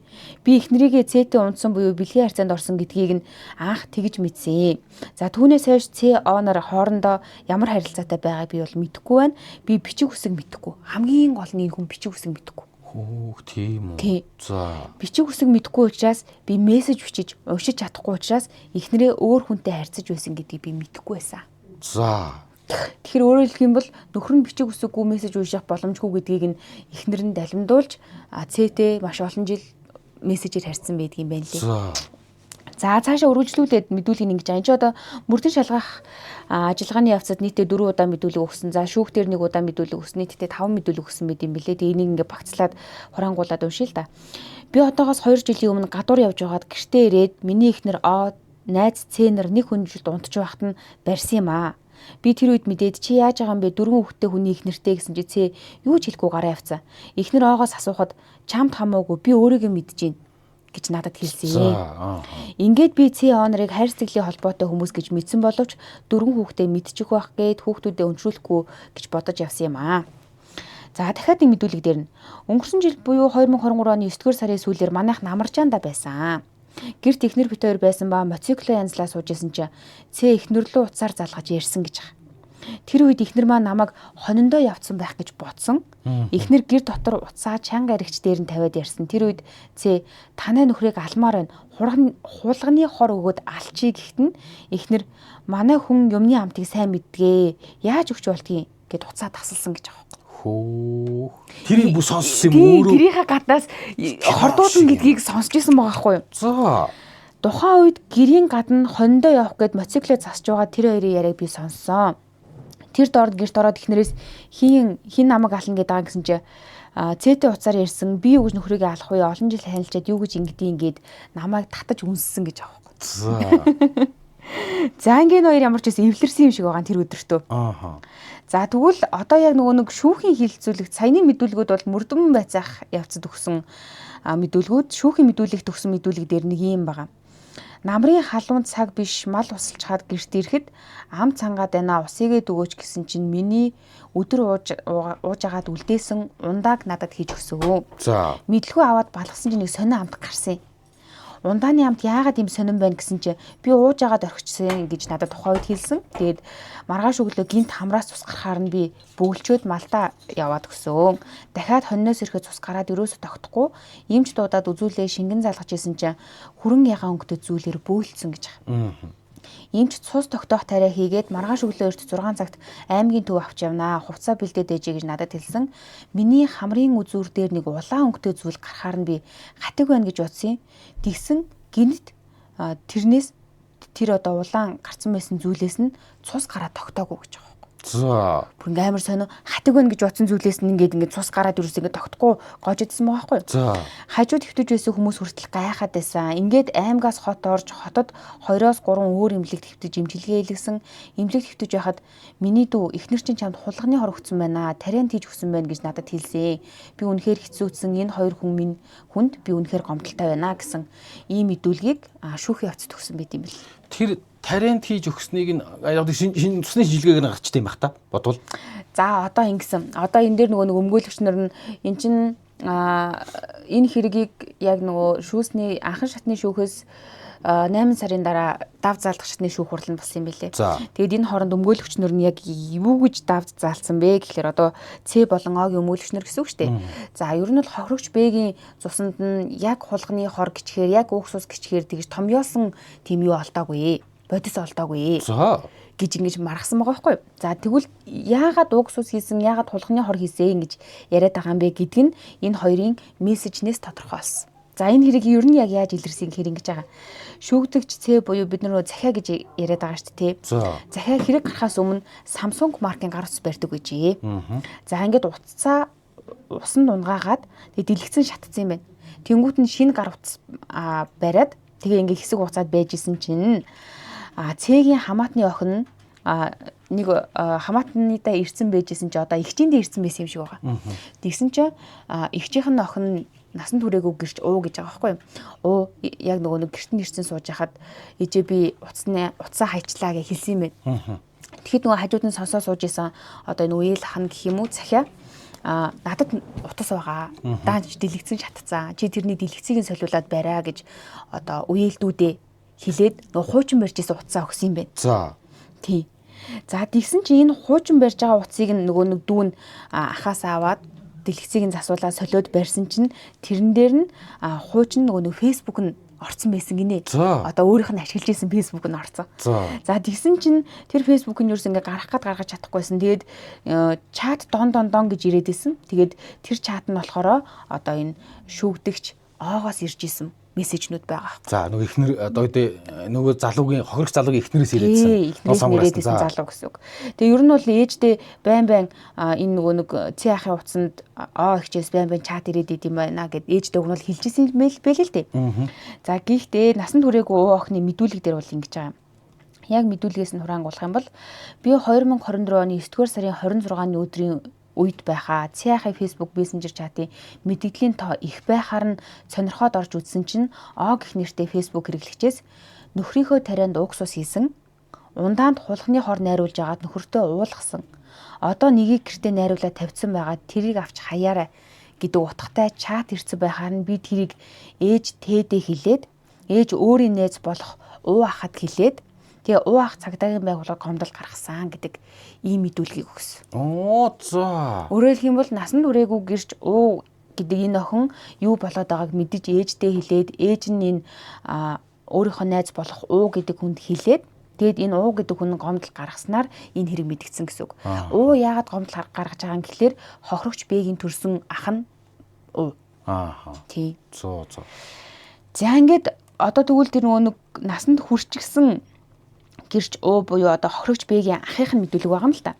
Би эхнэрийгээ Цтэй унтсан буюу бэлгийн харьцаанд орсон гэдгийг нь анх тэгж мэдсэн. За түүнээс хойш Ц О-нор хоорондоо ямар харилцаатай байгааг би бол мэдэхгүй байна. Би бичиг үсэг мэдэхгүй. Хамгийн гол нь энэ хүн бичиг үсэг мэдэхгүй. Тийм үү. За. Бичиг үсэг мэдэхгүй учраас би мессеж бичиж уншиж чадахгүй учраас эхнэрээ өөр хүнтэй харьцаж байсан гэдгийг би мэдэхгүй байсан. За. Тэгэхээр өөрөөр хэлэх юм бол нөхөр нь бичиг үсэггүй мессеж унших боломжгүй гэдгийг нь эхнэр нь далимдуулж цэтэй маш олон жил мессежээр харьцсан байдгийн байна лээ. За цаашаа үргэлжлүүлээд мэдүүлгийг ингэж анч одоо мөрдөн шалгах ажиллагааны явцад нийтдээ 4 удаа мэдүүлэг өгсөн. За шүүхтэр 1 удаа мэдүүлэг өгсөн. Нийтдээ 5 мэдүүлэг өгсөн байт юм билээ. Тэгээ энийг ингээ багцлаад хураангуулад уншия л да. Би одоогоос 2 жилийн өмнө гадуур явж байгаад гэртээ ирээд миний эхнэр найз Цэнэр нэг хүнжилд унтж байхад нь барьсан юм аа. Би тэр үед мэдээд чи яаж байгаа юм бэ? 4 хүүхэдтэй хүний эхнэртэй гэсэн чи Цэ юу ч хэлэхгүй гараа явцсан. Эхнэр оогоос асуухад чамд хамаагүй би өөрийгөө мэдэж байна гэж надад хэлсэн. Ингээд би Цэ онорыг хайр сэтгэлийн холбоотой хүмүүс гэж мэдсэн боловч 4 хүүхдээ мэдчих байх гээд хүүхдүүдэд өнтрүүлэхгүй гэж бодож явсан юм аа. За дахиад нэг мэдүүлэг дээр нь өнгөрсөн жил буюу 2023 оны 9-р сарын сүүлээр манайх Намаржаанда байсан. Гэрт эхнэр бит хоёр байсан ба мотоциклоо янзлаа сууж исэн чи Цэ эхнэр рүү уцаар залгаж ярьсан гэж байгаа. Тэр үед эхнэр маань намайг хониндоо явцсан байх гэж бодсон. Эхнэр гэр дотор уцаа чанга аригч дээр нь тавиад ярьсан. Тэр үед Цэ танай нөхрийг алмаар байна. Хулганы хор өгөөд алчий гэхэд нь эхнэр манай хүн юмны амтыг сайн мэдгээ. Яаж өгч болдгийг гэд уцаа тасалсан гэж байгаа. Хөө. Тэрийг бүр сонссон юм өөрөө. Гэрийнхаа гаднаас хордуулна гэдгийг сонсч ирсэн байгаа хгүй юу? За. Тухайн үед гэрийн гадна хониндоо явах гээд мотоциклээ засч байгаа тэр хоёрын яриаг би сонссон. Тэр дорд гэрт ороод эхнэрээс хин намайг ална гэдэг гэсэн чи Цэтэй уцаар ярьсан би юу гэж нөхрийгээ алах вэ? Олон жил танилцаад юу гэж ингэдэг намайг татаж үнссэн гэж байгаа хгүй. За. За ингийн хоёр ямар ч байсан эвлэрсэн юм шиг байгаа тэр өдөртөө. Ааха. За тэгвэл одоо яг нэг шүүхийн хилцүүлэг саяны мэдүүлгүүд бол мөрдөн байцаах явцад өгсөн мэдүүлгүүд шүүхийн мэдүүлэгт өгсөн мэдүүлэг дээр нэг юм байгаа. Намрын халуун цаг биш мал усалж хаад гэрт ирэхэд ам цангаад байна усыгээд өгөөч гэсэн чинь миний өдөр ууж агаад үлдээсэн ундааг надад хийж өгсөө. За. Мэдлгүй аваад балгасан чинь нэг сонио амт гарсан. Ундааны амт яагаад юм сонирн байна гэсэн чи би ууж агаад орхичсан гэж надад тухайн үед хэлсэн. Тэгээд маргааш өглөө гинт хамраас цус гарахаар нь би бөглчөөд малтаа яваад өгсөн. Дахиад хонноос ирэхэд цус гараад өрөөсө тогтохгүй эмч дуудаад үзүүлээ шингэн залгаж исэн чинь хүрэн ягаан өнгөтэй зүйлээр бөөлцсөн гэж байгаа. Эмч цус тогтоох тариа хийгээд маргааш өглөө эрт 6 цагт аймгийн төв авч явнаа. Хувцас бэлдээд ээжээ гэж надад хэлсэн. Миний хамрын үзүүр дээр нэг улаан өнгөтэй зүйл гарахаар нь би хатаг байна гэж бодсон. Тэгсэн гинт тэрнээс тэр одоо улаан гарцсан байсан зүйлээс нь цус гараад тогтоогүй гэж байгаа. За. Бүр ингээм амар сонио хатаг байна гэж бодсон зүйлээс нь ингээд цус гараад юусэн ингээд тогтохгүй гоожидсан байгаа байхгүй. За. Хажууд хөвтөж байсан хүмүүс хүртэл гайхаад байсан. Ингээд аймгаас хот орж хотод 2-3 өөр эмнэлэгт хөвтөж имчилгээ хийлгсэн. Эмнэлэгт хөвтөж байхад миний дүү эхнэр чинь чамд хулганы хор өгсөн байна. Тарианд хийж өгсөн байна гэж надад хэлсэн. Би үнэхээр хэцүүцсэн энэ хоёр хүнд би үнэхээр гомдолтой байна гэсэн ийм мэдүүлгийг шүүхийн явцад өгсөн байт юм бэл. Тэр тарианд хийж өгснийг нь шинэ цусны жилгээг нь гарчтай юм бах та бодвол. За одоо ингэсэн. Одоо энэ дээр нөгөө өмгөөлөгч нар нь эн чин энэ хэргийг яг нөгөө шүүсний анхан шатны шүүхээс 8 сарын дараа дав заалдах шатны шүүх хурланд болсон юм билээ. Тэгээд энэ хооронд өмгөөлөгч нар нь яг юу гэж дав заалцсан бэ гэхээр одоо Ц болон О-гийн өмгөөлөгч нар гэсэн үг шүү дээ. За ер нь бол хохирогч Б-гийн цуснд нь яг хулганы хор гिचгээр яг уухсус гिचгээр тэгж томьёосон тийм юу олдоогүй. Бодис олдоогүй. За. гэж ингэж маргасан байгаа байхгүй. За тэгвэл яагаад угсус хийсэн, яагаад хулганы хор хийсэн гэж яриад байгаа юм бэ гэдг нь энэ хоёрын мессежнээс тодорхой болсон. За энэ хэрэг ер нь яг яаж илэрсэн гэхээр ингэж байгаа. Шүүгдэгч Ц буюу бид нар захиа гэж яриад байгаа шүү дээ. Захиа хэрэг гарахаас өмнө Samsung маркийн гар утас барьдаг гэжээ. За ингээд утасаа усанд унгаагаад тэгээ дэлгэцэн шатцсан юм байна. Тэнгүүт нь шинэ гар утас бариад тэгээ ингээд хэсэг хугацаад байж исэн чинь Цэгийн хамаатны охин нэг хамаатныдаа ирсэн байжсэн чи одоо эгчиндээ ирсэн байсан юм шиг байгаа. Тэгсэн чи эгчийнх нь охин насан туршаагүй гэрч уу гэж байгаа байхгүй юу? Уу яг нөгөө гэрт нь ирсэн сууж хахад ээжээ би утсаа хайчлаа гэж хэлсэн юм байна. Тэгэхэд нөгөө хажууд нь сонсоо сууж исэн одоо энэ үеэл хан гэх юм уу захиа надад утас байгаа. Дааж дэлгэцэн шатцсан. Чи тэрний дэлгэцийг нь солиулаад бариа гэж одоо үеэлдүүдээ хилээд нөгөө хуучин барьж исэн утсаа өгсөн юм байна. За. Тий. За тэгсэн чи энэ хуучин барьж байгаа утсыг нөгөө нэг дүүн ахаас аваад дэлгэцийг нь засуулаад солиод барьсан чинь тэрэн дээр нь хуучин нөгөө нэг фэйсбુક нь орсон байсан гинэ. За. Одоо өөрийнх нь ашиглаж исэн Facebook нь орсон. За тэгсэн чинь тэр Facebook нь юу гэсэн ингээ гаргах гаргаж чадахгүйсэн. Тэгээд чат дон гэж ирээд исэн. Тэгээд тэр чат нь болохоор одоо энэ шүүгдэгч оогоос ирж исэн мессежнүүд байгаа. За нөгөө ихнэр одоо нөгөө залуугийн хохирох залуугийн ихнэрээс ирээдсэн. Ирээдсэн залуу гэсэн үг. Тэгээ ер нь бол ээждээ байн энэ нөгөө нэг цээ ахын утсанд ихчээс байн чат ирээд идэм байна гэд ээждээ өгнөл хэлжсэн юм бэ л дээ. За гэхдээ насан туршаагүй охины мэдүүлэг дээр бол ингэж байгаа юм. Яг мэдүүлгээс нь хураангуулах юм бол би 2024 оны 9-р сарын 26-ны өдрийн үед байхаа цяахын Facebook Messenger чатын мэдээллийн тоо их байхаар нь сонирхоод орж үзсэн чинь гэх нэртэй Facebook хэрэглэгчээс нөхрийнхөө тарианд уугсус хийсэн, ундаанд хулганы хор найруулж агаад нөхөртөө уулгасан. Одоо нэгийг гэртээ найруулаад тавьсан байгаа тэрийг авч хаяарай гэдэг утгатай чат ирсэн байхаар нь би тэрийг ээж тээдээ хэлээд ээж өөрийн нээз болох уу ахад хэлээд тэгээ уу ах цагдаагийн байгууллага гомдол гаргасан гэдэг ийм мэдүүлгийг өгсөн. За. Өөрөөр хэлбэл насан туршаагүй гэрч уу гэдэг энэ охин юу болоод байгааг мэдэж ээждээ хэлээд ээж нь энэ өөрийнхөө найз болох уу гэдэг хүнд хэлээд тэгэд энэ уу гэдэг хүн гомдол гаргаснаар энэ хэрэг мэдгдсэн гэсэн үг. Уу яагаад гомдол гаргаж байгаа юм гэхэлэр хохирогч бэгийн төрсөн ах нь уу. Тий. За ингээд одоо тэгвэл тэр нөгөө насанд хүрчихсэн гэрч уу буюу одоо хохирогч бэгийн ахынх нь мэдүүлэг байгаа юм л да.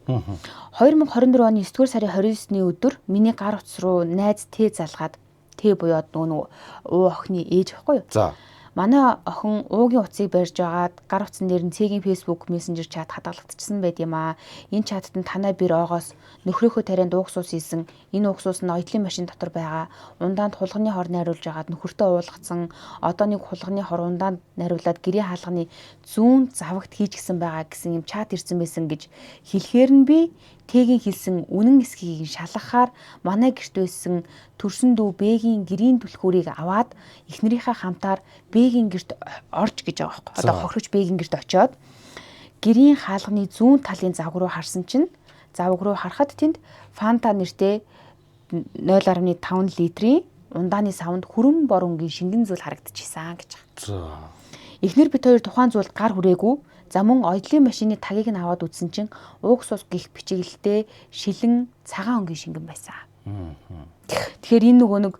2024 оны 9-р сарын 29-ны өдөр миний гар утас руу найз Т залгаад Т буюу нөгөө уу охины ээж байхгүй юу? За. Манай охин уугийн утсыг барьж агаад гар утсан дээр нь Цэгийн Facebook Messenger чат хадгалагдчихсан байд юм аа. Энэ чатад нь танай бэр оогоос нөхрийнхөө тарианд уугсус хийсэн. Энэ уугсус нь оёдлын машин дотор байгаа. Ундаанд хулганы хор найруулж агаад нөхөртөө уулгацсан. Одоо нэг хулганы хор ундаанд найруулад гэрийн хаалганы зүүн завагт хийчихсэн байгаа гэсэн юм чат ирсэн байсан гэж хэлэхээр нь би Тэгийн хэлсэн үнэн эсхийг шалгахаар манай гэрт байсан төрсөн дүү Бэгийн гэрийн түлхүүрийг аваад эхнэрийнхээ хамтаар Бэгийн гэрт орж гэж байгаа байхгүй. Одоо хохирогч Бэгийн гэрт очиод гэрийн хаалганы зүүн талын завг руу харсан чинь завг руу харахад тэнд Фанта нэртэй 0.5 литрийн ундааны савнд хүрэн боронгийн шингэн зүйл харагдчихсан гэж байгаа. Эхнэр бит хоёр тухайн зүйлд гар хүрээгүй. За мөн оёдлын машины тагийг нь аваад үзсэн чинь уугсус гих бичиглэлтэй шилэн цагаан өнгийн шингэн байсан. Тэгэхээр энэ нөгөө нэг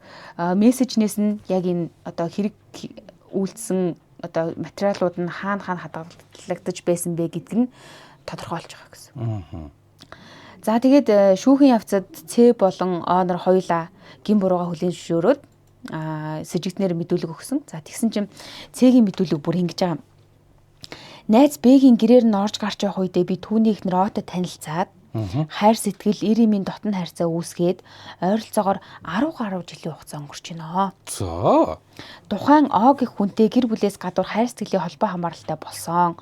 мессежнээс нь яг энэ одоо хэрэг үйлдсэн одоо материалууд нь хаана хадгалагдаж байсан бэ гэдг нь тодорхойлж байгаа гэсэн. За тэгээд шүүхийн явцад Ц болон О нар хоёулаа гин бурууга хүлээн зөвшөөрөөд сэжигтнэр мэдүүлэг өгсөн. За тэгсэн чинь Цэгийн мэдүүлэг бүр ингэж байгаа. Найз Бэгийн гэрээр нь орж гарч явах үедээ би түүний ихнэр Отой танилцаад хайр сэтгэл эр имийн дотн харьцаа үүсгээд ойролцоогоор 10 гаруй жилийн хугацаа өнгөрч байна. За. Тухайн О гэх хүнтэй гэр бүлээс гадуур хайр сэтгэлийн холбоо хамааралтай болсон.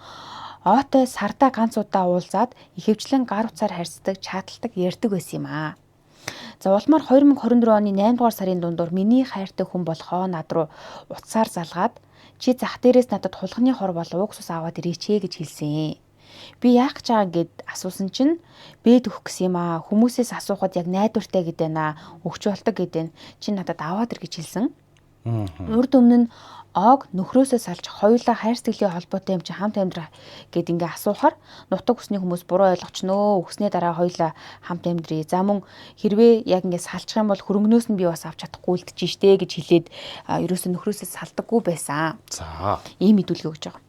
Отой сардаа ганц удаа уулзаад ихэвчлэн гар утсаар харьцдаг, чаталдаг, ярьдаг байсан юм аа. За улмаар 2024 оны 8 дугаар сарын дундуур миний хайртай хүн болохоо над руу утсаар залгаад чи зах дээрээс надад хулганы хор бол уугсус аваад ирээч гэж хэлсэн. Би яах гэж байгаа гэд асуусан чинь бэд өгөх гэсэн юм аа. Хүмүүсээс асуухад яг найдвартай гэдэг наа. Өгч болдог гэдэг нь чи надад аваад ир гэж хэлсэн. Урд өмнө нь Ог нөхрөөсөө салж хоёулаа хайр сэтгэлийн холбоотой юм чи хамт амьдрах гэд ингээ асуухаар нутаг усны хүмүүс буруу ойлгочнөө. Өгснээ дараа хоёулаа хамт амьдрий. За мөн хэрвээ яг ингээ салчих юм бол хөрөнгнөөс нь би бас авч чадахгүй үлдчихэж штэ гэж хэлээд ерөөсөө нөхрөөсөө салдаггүй байсан. За. Ийм мэдүүлэг өгж байгаа.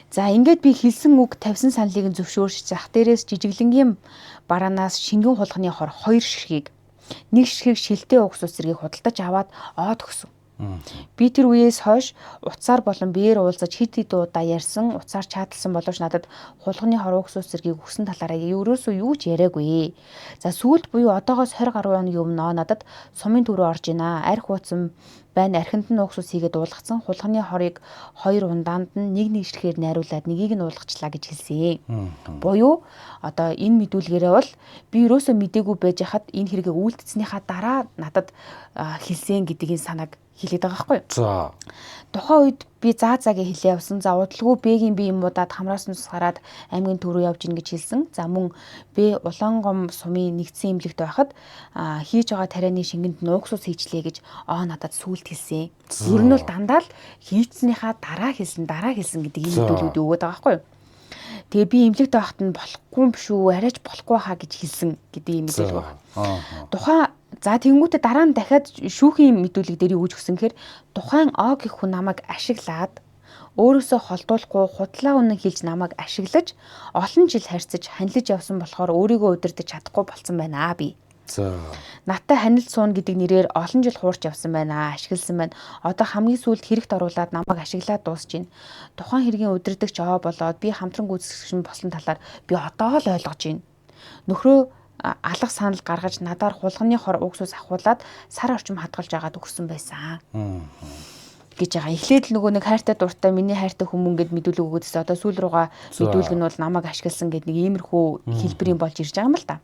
За ингээд би хэлсэн үг тавьсан саналыг нь зөвшөөрч зах дээрээс жижиглэнгийн бараанаас шингэн хулганы хор 2 ширхгийг нэг ширхгийг шилтэй уугсус зэргийг худалдаж аваад Од өгсөн. Би тэр үеэс хойш утсаар болон биеэр уулзаж хэд удаа ярьсан, утсаар чаталсан боловч надад хулганы хор уугсус зэргийг өгсөн талаараа ерөөсөө юу ч яриаггүй. За сүүлд буюу одоогоос 20 гаруй өдрийн өмнө надад сумын төв рүү орж ийна. Арх ууцсан байна. Архинд нь уугсус хийгээд уулгацсан. Хулганы хорыг 2 ундаанд нь нэг ширхээр найруулад нэгийг нь уулгачлаа гэж хэлсэн. Буюу одоо энэ мэдүүлгээрээ бол би ерөөсөө мдээгүй байж хахад энэ хэрэгээ үйлдэлснийхаа дараа надад хэлсэн гэдгийг санааг хэлээд байгаа байхгүй юу? За. Тухайн үед Би заа гэж хэлээ явсан. За удалгүй Б-ийн бие юмудаад хамраас нь гараад аймгийн төв рүү явж ийн гэж хэлсэн. За мөн Б Улаангом сумын нэгдсэн эмнэлэгт байхад хийж байгаа тарианы шингэнд нь уугсус хийчлээ гэж надад сүулт хэлсэн. Ер нь бол дандаа л хийцснийхаа дараа хэлсэн гэдэг ийм мэдүүлүүд өгöd байгаа байхгүй юу? Тэгээ би эмнэлэгт байхад нь болохгүй юм шүү, арайч болохгүй хаа гэж хэлсэн гэдэг ийм мэдээлэл байна. Тухайн за тэнгуүтэ дараа нь дахиад шүүхийн мэдүүлэг дээр юу гэж өгсөн гэхээр тухайн О гэх хүн намайг ашиглаад өөрөөсөө холдуулахгүй худлаа үнэн хэлж намайг ашиглаж олон жил харьцаж ханилж явсан болохоор өөрийгөө удирдах чадахгүй болсон байна би. За. Наттай ханилж суун гэдэг нэрээр олон жил хуурч явсан байна, ашигласан байна. Одоо хамгийн сүүлд хэрэгт оруулаад намайг ашиглаад дуусч байна. Тухайн хэргийн удирдагч болоод би хамтран гүйцэтгэгч болсон талаар би одоо л ойлгож байна. Нөхрөө алга санал гаргаж надаар хулганы хор угсус ахуулаад сар орчим хадгалж агаад өгсөн байсан. гэж байгаа. Эхлээд л нөгөө нэг хайртай дуртай миний хайртай хүмүүн гэд мэдүүлэг өгөөдөөс одоо сүүл рүүгээ мэдүүлэг нь бол намайг ашигласан гэд нэг иймэрхүү хэлбэрийн болж ирж байгаа юм л та.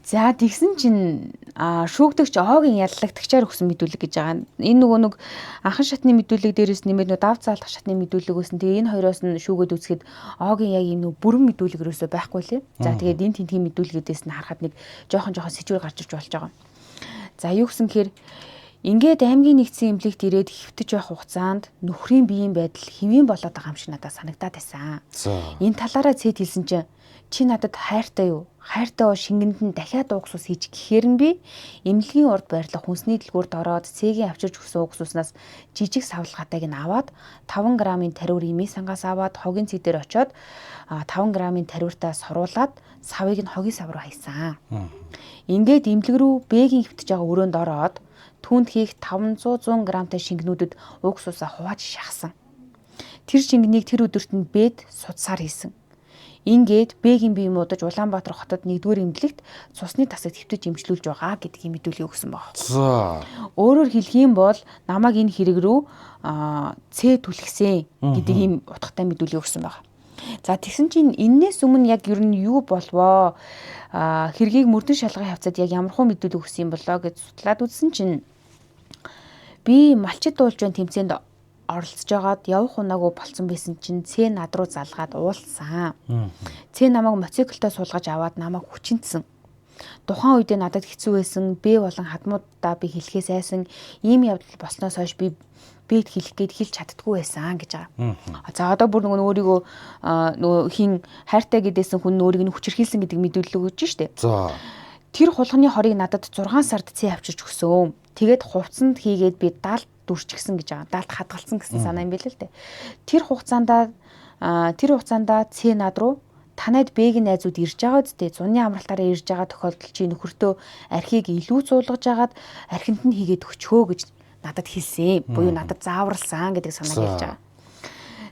За тэгсэн чинь шүүгдэгч Огийн яллагтагчаар өгсөн мэдүүлэг гэж байгаа. Энэ нөгөө нэг анхан шатны мэдүүлэг дээрээс нэмээд нөгөө давц заалдах шатны мэдүүлэг өсөн. Тэгээ энэ хоёроос нь шүүгөөд үзэхэд Огийн яг ийм нөгөө бүрэн мэдүүлэг өрөөсөө байхгүй лээ. За тэгээд энэ тентгийн мэдүүлгүүдээс нь харахад нэг жоохон сэжвэр гарч ирж болж байгаа. За юу гэсэн гэхээр ингээд аймгийн нэгдсэн эмнэлэгт ирээд хэвтэж байх хугацаанд нөхрийн биеийн байдал хэвэн болоод байгаа юм шиг надад санагдаад байсан. Энэ талаараа цэд хэлсэн чинь чи надад хайртай юу? Хайртай шингэнд нь дахиад угсус хийж гэхээр нь би эмнэлгийн урд байрлах хүнсний дэлгүүрт ороод цэгийн авчирч өгсөн угсуснаас жижиг савлгатайг нь аваад 5 грамын тариур эмийн сангаас аваад хогийн цэг дээр очиод 5 грамын тариуртаа соруулаад савыг нь хогийн сав руу хайсан. Ингээд эмнэлэг рүү Б-гийн хэвтэж байгаа өрөөнд ороод түүнд хийх 500 грамтай шингэнүүдэд угсусаа хувааж шахсан. Тэр шингэнийг тэр өдөрт нь Б-д судсаар хийсэн. Ингээд Б-гийн бие муудаж Улаанбаатар хотод 1-р эмнэлэгт цусны тасагт хэвтэж эмчлүүлж байгаа гэдгийг мэдүүлэг өгсөн баг. Өөрөөр хэлэх юм бол намайг энэ хэрэг рүү Ц түлхсэн гэдэг ийм утгатай мэдүүлэг өгсөн баг. За тэгсэн чинь энээс өмнө яг ер нь юу болвоо? Хэргийг мөрдөн шалгахын хавцад яг ямархуу мэдүүлэг өгсөн юм болоо гэж судлаад үзсэн чинь би малчид дуулж байна тэмцээнд оролцож байгаад явах унаагүй болцсон байсан чинь Ц над руу залгаад уулсан. Ц намайг мотоциклдээ суулгаж аваад намайг хүчинтсэн. Тухайн үедээ надад хэцүү байсан. Б болон хадмуудаа би хэлхээс айсан ийм явдал болсноос хойш би Б-д хэлэх гээд хэлж чаддгүй байсан гэж байгаа. За одоо бүр нөгөө өөрийгөө нөгөө хин хайртай гэдээсэн хүн өөрийг нь хүчирхийлсэн гэдэг мэдүүлэл өгч штэ. Тэр хулганы хорыг надад 6 сард Ц авчирч өгсөн. Тэгээд хувцсанд хийгээд би даалт дүрчгсэн гэж байгаа. Даалт хадгалсан гэсэн санаа юм билээ л дээ. Тэр хугацаанд Ц над руу танайд Б-гийн найзууд ирж байгаа үсттэй зуны амралтаараа ирж байгаа тохиолдолд чи нөхөртөө архийг илүү зуулгаж агаад архинд нь хийгээд өчхөө гэж надад хэлсэн. Буюу надад зааварлсан гэдэг санааг хэлж байгаа.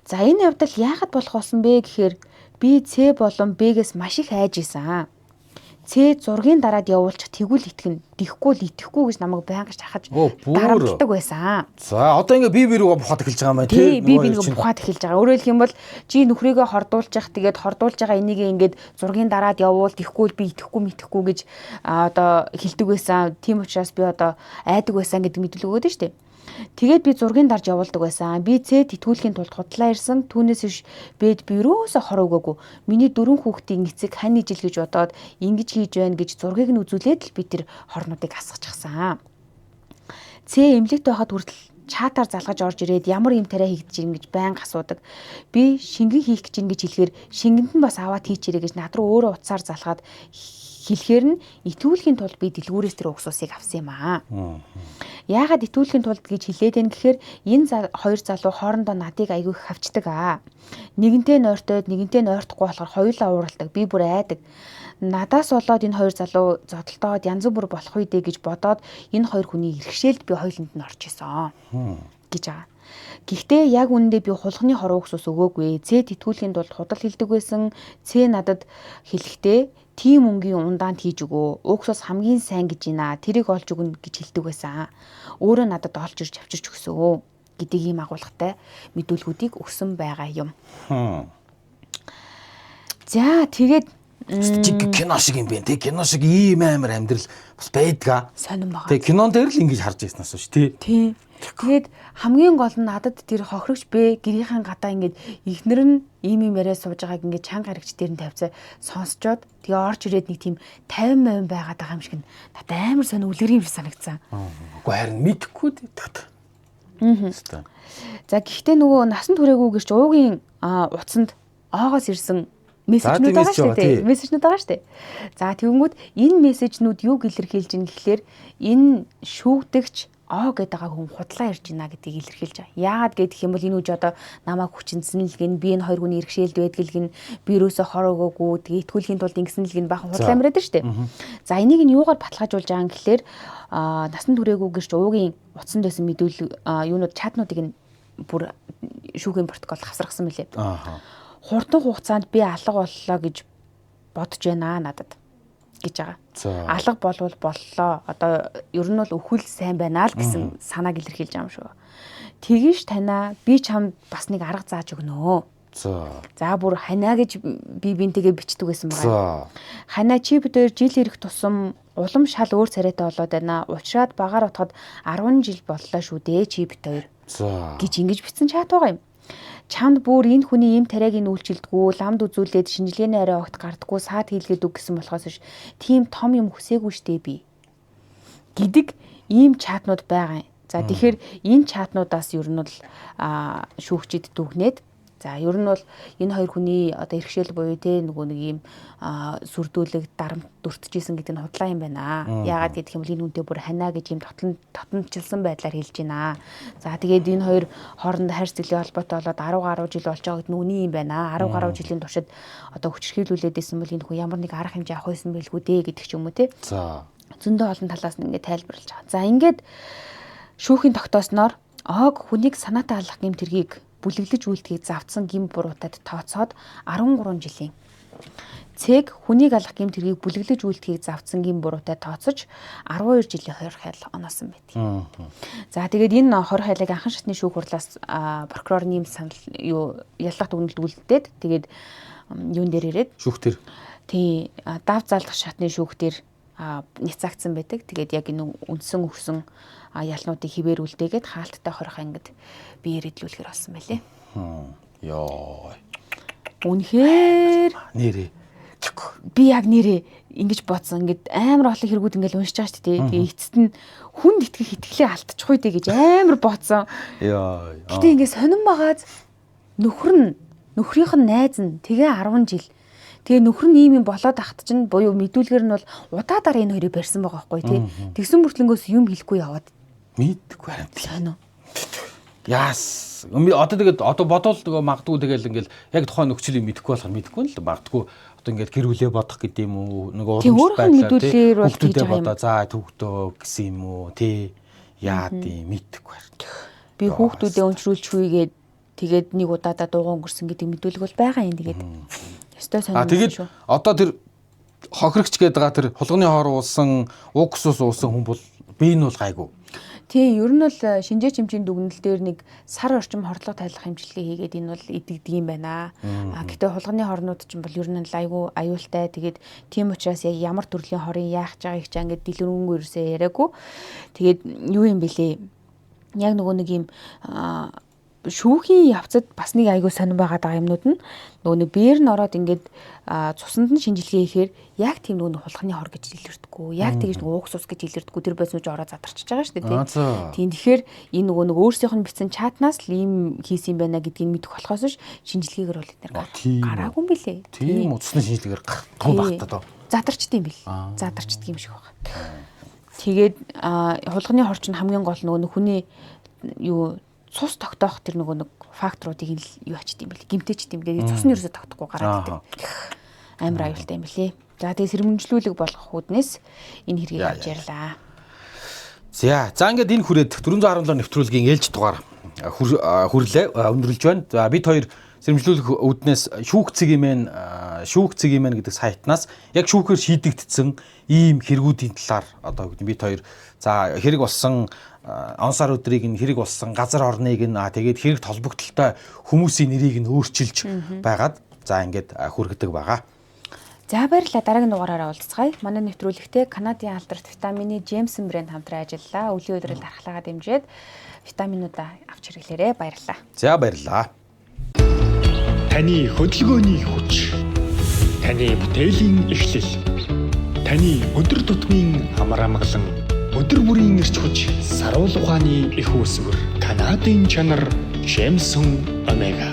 За энэ явдал яагаад болох болсон бэ гэхээр би Ц болон Б-гээс маш их айж исэн. Ц зургийн дараад явуулчих тэгвэл итгэн дихгүй л итгэхгүй гэж намайг байнга шахаж дарамтлагдаг байсан. За одоо ингээ би рүүгээ бухаад эхэлж байгаа юм байна тий. Би ингээ бухаад эхэлж байгаа. Өөрөөр хэлэх юм бол чи нөхрийгөө хордуулчих тэгээд хордуулж байгаа энийг ингээд зургийн дараад явуул дихгүй л би итгэхгүй гэж одоо хэлдэг байсан. Тийм учраас би одоо айдаг байсан гэдэг мэдлэг өгөөд нь шүү дээ. Тэгээд би зургийн дарж явуулдаг байсан. Би Ц тэтгүүлэхийн тулд худлаа ирсэн. Түүнээс иш Б-д би юусоо хор өгөөгүй. Миний 4 хүүхдийн эцэг хань ижил гэж бодоод ингэж хийж байна гэж зургийг нь үзүүлээд л би тэр хорнуудыг асгачихсан. Ц эмнэлэгт байхад хүртэл чатаар залгаж орж ирээд ямар юм тариа хийгдэж ийн гэж байнга асуудаг. Би шингэн хийх гэж ингэж хэлэхээр шингэнд нь бас аваад хийчээрэй гэж над руу өөрөө утсаар залгаад хэлэхээр нь итгүүлэхийн тулд би дэлгүүрээс тэр угсусыг авсан юм аа. Яагаад итгүүлэхийн тулд гэж хэлээд байна гэхээр энэ хоёр залуу хоорондоо надыг айгүй их хавчдаг аа. Нэгэнтэй нойртойд нэгэнтэй нойртохгүй болохоор хоёулаа ууралдаг. Би бүр айдаг. Надаас болоод энэ хоёр залуу зодтолтоод янз бүр болох үедээ гэж бодоод энэ хоёр хүний иргэшээлд би хоёуланд нь орж исэн гэж байгаа. Гэхдээ яг үүндээ би хулганы хор угсус өгөөгүй. Ц тэтгүүлэхийн тулд худал хэлдэг байсан. Ц надад хэлэхдээ тийм өнгийн ундаанд хийж өгөө. Угсус хамгийн сайн гэж байна. Тэрийг олж өгнө гэж хэлдэг байсан. Өөрөө надад олж ирж авчирч өгсөө гэдэг ийм агуулгатай мэдүүлгүүдийг өгсөн байгаа юм. За тэгээд кино шиг юм бэ. Тэг кино шиг ийм амар амьдрал бас байдгаа. Сонирн байгаа. Тэг кинон дээр л ингэж харж байснаас шүү тий. Тэгээд хамгийн гол нь надад тэр хохирогч бэ гэрийнхэн гадаа ингээд ихнэр нь ийм яриа сууж байгааг ингээд чанга харагч дээр нь тавьцаа сонсчоод тэгээ орж ирээд нэг тийм 50% байгаад байгаа юм шиг нь надад амар сонир үлгэр юм шиг санагдсан. Үгүй харин мэдэхгүй дээ. За гэхдээ нөгөө насан туршаагүй гэрч уугийн утсанд оогоос ирсэн мессежнүүд байгаа шүү дээ. Мессежнүүд байгаа шүү дээ. За тэгэнгүүт энэ мессежнүүд юг илэрхийлж ийн гэхлээр энэ шүүгдэгч гэдэг хүн худлаа ирж байна гэдгийг илэрхийлж байгаа. Яагаад гэх юм бол энэ үж одоо намайг хүчинсэн л гин би энэ хоёр хүний иргэшээлд байдаг л гин би юусоо хор өгөөгүй тэгээ итгүүлэхийн тулд ингэсэн л гин бахан худлаа амираад шүү дээ. За энийг нь юугаар баталгаажуулж байгаа юм гэхлээр насан туршаагүй гэрч уугийн утсанд байсан мэдүүлэг юунууд чатнуудыг нь бүр шүүхийн протокол хавсаргасан мөлий. Хурдан хугацаанд би алга боллоо гэж бодож байна надад гэж байгаа. Алга болвол боллоо. Одоо ер нь бол өхөл сайн байна л гэсэн санааг илэрхийлж байгаа юм шүү. Тэгэж танаа би чамд бас нэг арга зааж өгнө. За бүр ханаа гэж би бинтэйгээ бичдэг байсан байгаа. Ханаа чи бид хоёр жил ирэх тусам улам шал өөр царайтай болоод байна. Учраад багаар утхад 10 жил боллоо шүү дээ чи бид хоёр. Гэж ингэж бичсэн чат байгаа юм. Чамд бүр энэ хүний ийм тариагийн үйлчилдэггүй, ламд үзүүлээд шинжилгээний арай огт гардггүй, саад хийлгээд үг гэсэн болохоос ш тийм том юм хүсээгүй штэ би гэдэг ийм чатнууд байгаа юм. За тэгэхээр энэ чатнуудаас ер нь бол шүүгчид дүгнээд за ер нь бол энэ хоёр хүний одоо иргэшэл буюу те нөгөө нэг ийм сүрдүүлэг дарамт дүртжсэн гэдэг нь худлаа юм байна. Яагаад гэдэг юм бол энэ үнтэй бүр ханаа гэж ийм тотомчилсан байдлаар хэлж байна. За тэгээд энэ хоёр хоорондоо хайр цэглэлийн холбоотой болоод 10 гаруй жил болж байгаа гэдэг нь үний юм байна. 10 гаруй жилийн туршид одоо хүчирхийлүүлээд исэн бол энэ хүн ямар нэг арга хэмжээ авах байсан байлгүй дээ гэдэг ч юм уу те. За зөндөө олон талаас нь ингээд тайлбарлаж байгаа. За ингээд шүүхийн тогтоосноор хүнийг санаатай алах гэм тэргийг бүлэглэж үйлдгийг завдсан гин буруутад тооцоод 13 жилийн. Цэг хүнийг алах гэм тэргийг бүлэглэж үйлдгийг завдсан гин буруутад тооцож 12 жилийн хорих хайл оноосон байдаг. За тэгээд энэ хорих хайлыг анхан шатны шүүх хурлаас прокурор нэм санал яллах дүгнэлт үлдээд тэгээд юун дээр ирээд шүүх төр тий дав залгах шатны шүүх төр няцаагдсан байдаг. Тэгээд яг энэ үндсэн өгсөн ялнуудыг хിവэр үлдээгээд хаалттай хорих ангид биеэр идлүүлэхэр болсон байлээ. Йоо. Үнэхээр нэрээ. Би яг нэрээ ингэж бодсон. Ингээд амар олон хэрэгүүд ингээд уншиж байгаа шүү дээ. Тэгээ эцэст нь хүнд итгэх итгэлээ алдчихгүй дээ гэж амар бодсон. Йоо. Гэтэ ингээд сонирн байгааз нөхрийнх нь найз нь тэгээ 10 жил. Тэгээ нөхөр нь ийм юм болоод ахт чинь буюу мэдүүлгээр нь бол удаагаар энэ хоёрыг барьсан байгаа байхгүй тий. Тэгсэн бүртлэнгөөс юм хэлэхгүй яваад мэдгүй харин. Сонио. Яас. Одоо тэгээд одоо бодвол нөгөө магадгүй тэгэл ингээл яг тухайн нөхцөлийг мэдэхгүй болохоор мэдэхгүй л магадгүй одоо ингээд гэр бүлээ бодох гэдэг юм уу нөгөө уламжлалт байдлаар тий. Хүүхдүүдээ бодоо за төвгдөө гэсэн юм уу тий. Яад юм мэдэхгүй харин. Би хүүхдүүдээ өнчрүүлчихвээ тэгээд нэг удаадаа дууган өнгөрсөн гэдэг мэдүүлэг бол байгаа юм тэгээд. Тэгээд одоо тэр хохирогч гэдэг байгаа тэр хулганы хоор уусан, уугсус уусан хүн бол би энэ бол гайгүй. Тий, ер нь бол шинжээ чимчийн дүгнэлт дээр нэг сар орчим хордлого тайлах хэмжлэгээ хийгээд энэ бол идэгдэг юм байна. Гэхдээ хулганы хорнууд ч бол ер нь айгүй аюултай. Тэгээд тийм учраас яг ямар төрлийн хорын яах гэж байгааг ч ингээд дэлгэрэнгүй ерөөсөө яриаггүй. Тэгээд юу юм бэлээ? Яг нөгөө нэг юм шүүхийн явцад бас нэг айгүй сонирн байгаа юмнууд нь нөгөө нэг биер нь ороод ингээд цусанд нь шинжилгээ хийхээр яг тийм нөгөө хулганы хор гэж илэрдэггүй яг тэгж нөгөө уугс ус гэж илэрдэггүй тэр байсууж ороод задарчиж байгаа шүү дээ тийм тэгэхээр энэ нөгөө нэг өөрсдийнх нь бичсэн чатнаас л ийм хийсэн юм байна гэдгийг мэдэх болохоос ш шинжилгээгээр бол эдгээр гараагүй юм билээ тийм утасны шинжилгээгээр том багтаа доо задарчд юм бил задарчд юм шиг байгаа тэгээд хулганы хор чинь хамгийн гол нөгөө хүний юу цус тогтоох тэр нөгөө нэг факторуудыг юу ачд юм бэл гимтэйч юм бэл цусны ерөөсө тогтохгүй гараад идэг амар аюултай юм бэлээ. За тэгээ сэрэмжлүүлэг болгох үүднээс энэ хэргийг авч ярьлаа. За ингээд энэ хүрээд 417 нэвтрүүлгийн ээлж дугаар хүрлээ өндөрлж байна. За бид хоёр сэрэмжлүүлэх үүднээс шүүх цэгийн гэдэг сайтнаас яг шүүхээр шийдэгдсэн ийм хэрэгүүдийн талаар одоо бид хоёр за хэрэг болсон он сар өдрийг нь хэрэг болсон газар орныг нь тэгээд хэрэг толбогдолтой хүмүүсийн нэрийг нь өөрчилж байгаад за ингээд хүргэдэг байгаа. За баярлалаа. Дараагийн дугаараараа уулзцгаая. Манай нэвтрүүлэгтээ Канадын алдарт витамины Jameson брэнд хамтран ажиллалаа. Өлийн өдрөл дархлаагаа дэмжиж витаминуудаа авч хэрэглээрэй. Баярлалаа. За баярлалаа. Таны хөдөлгөөний хүч. Таны бүтээлийн эхлэл. Таны өдөр тутмын амар амгалан өдөр бүрийн эрч хүч саруул ухааны их үүсвэр. Канадын чанар Jameson Omega.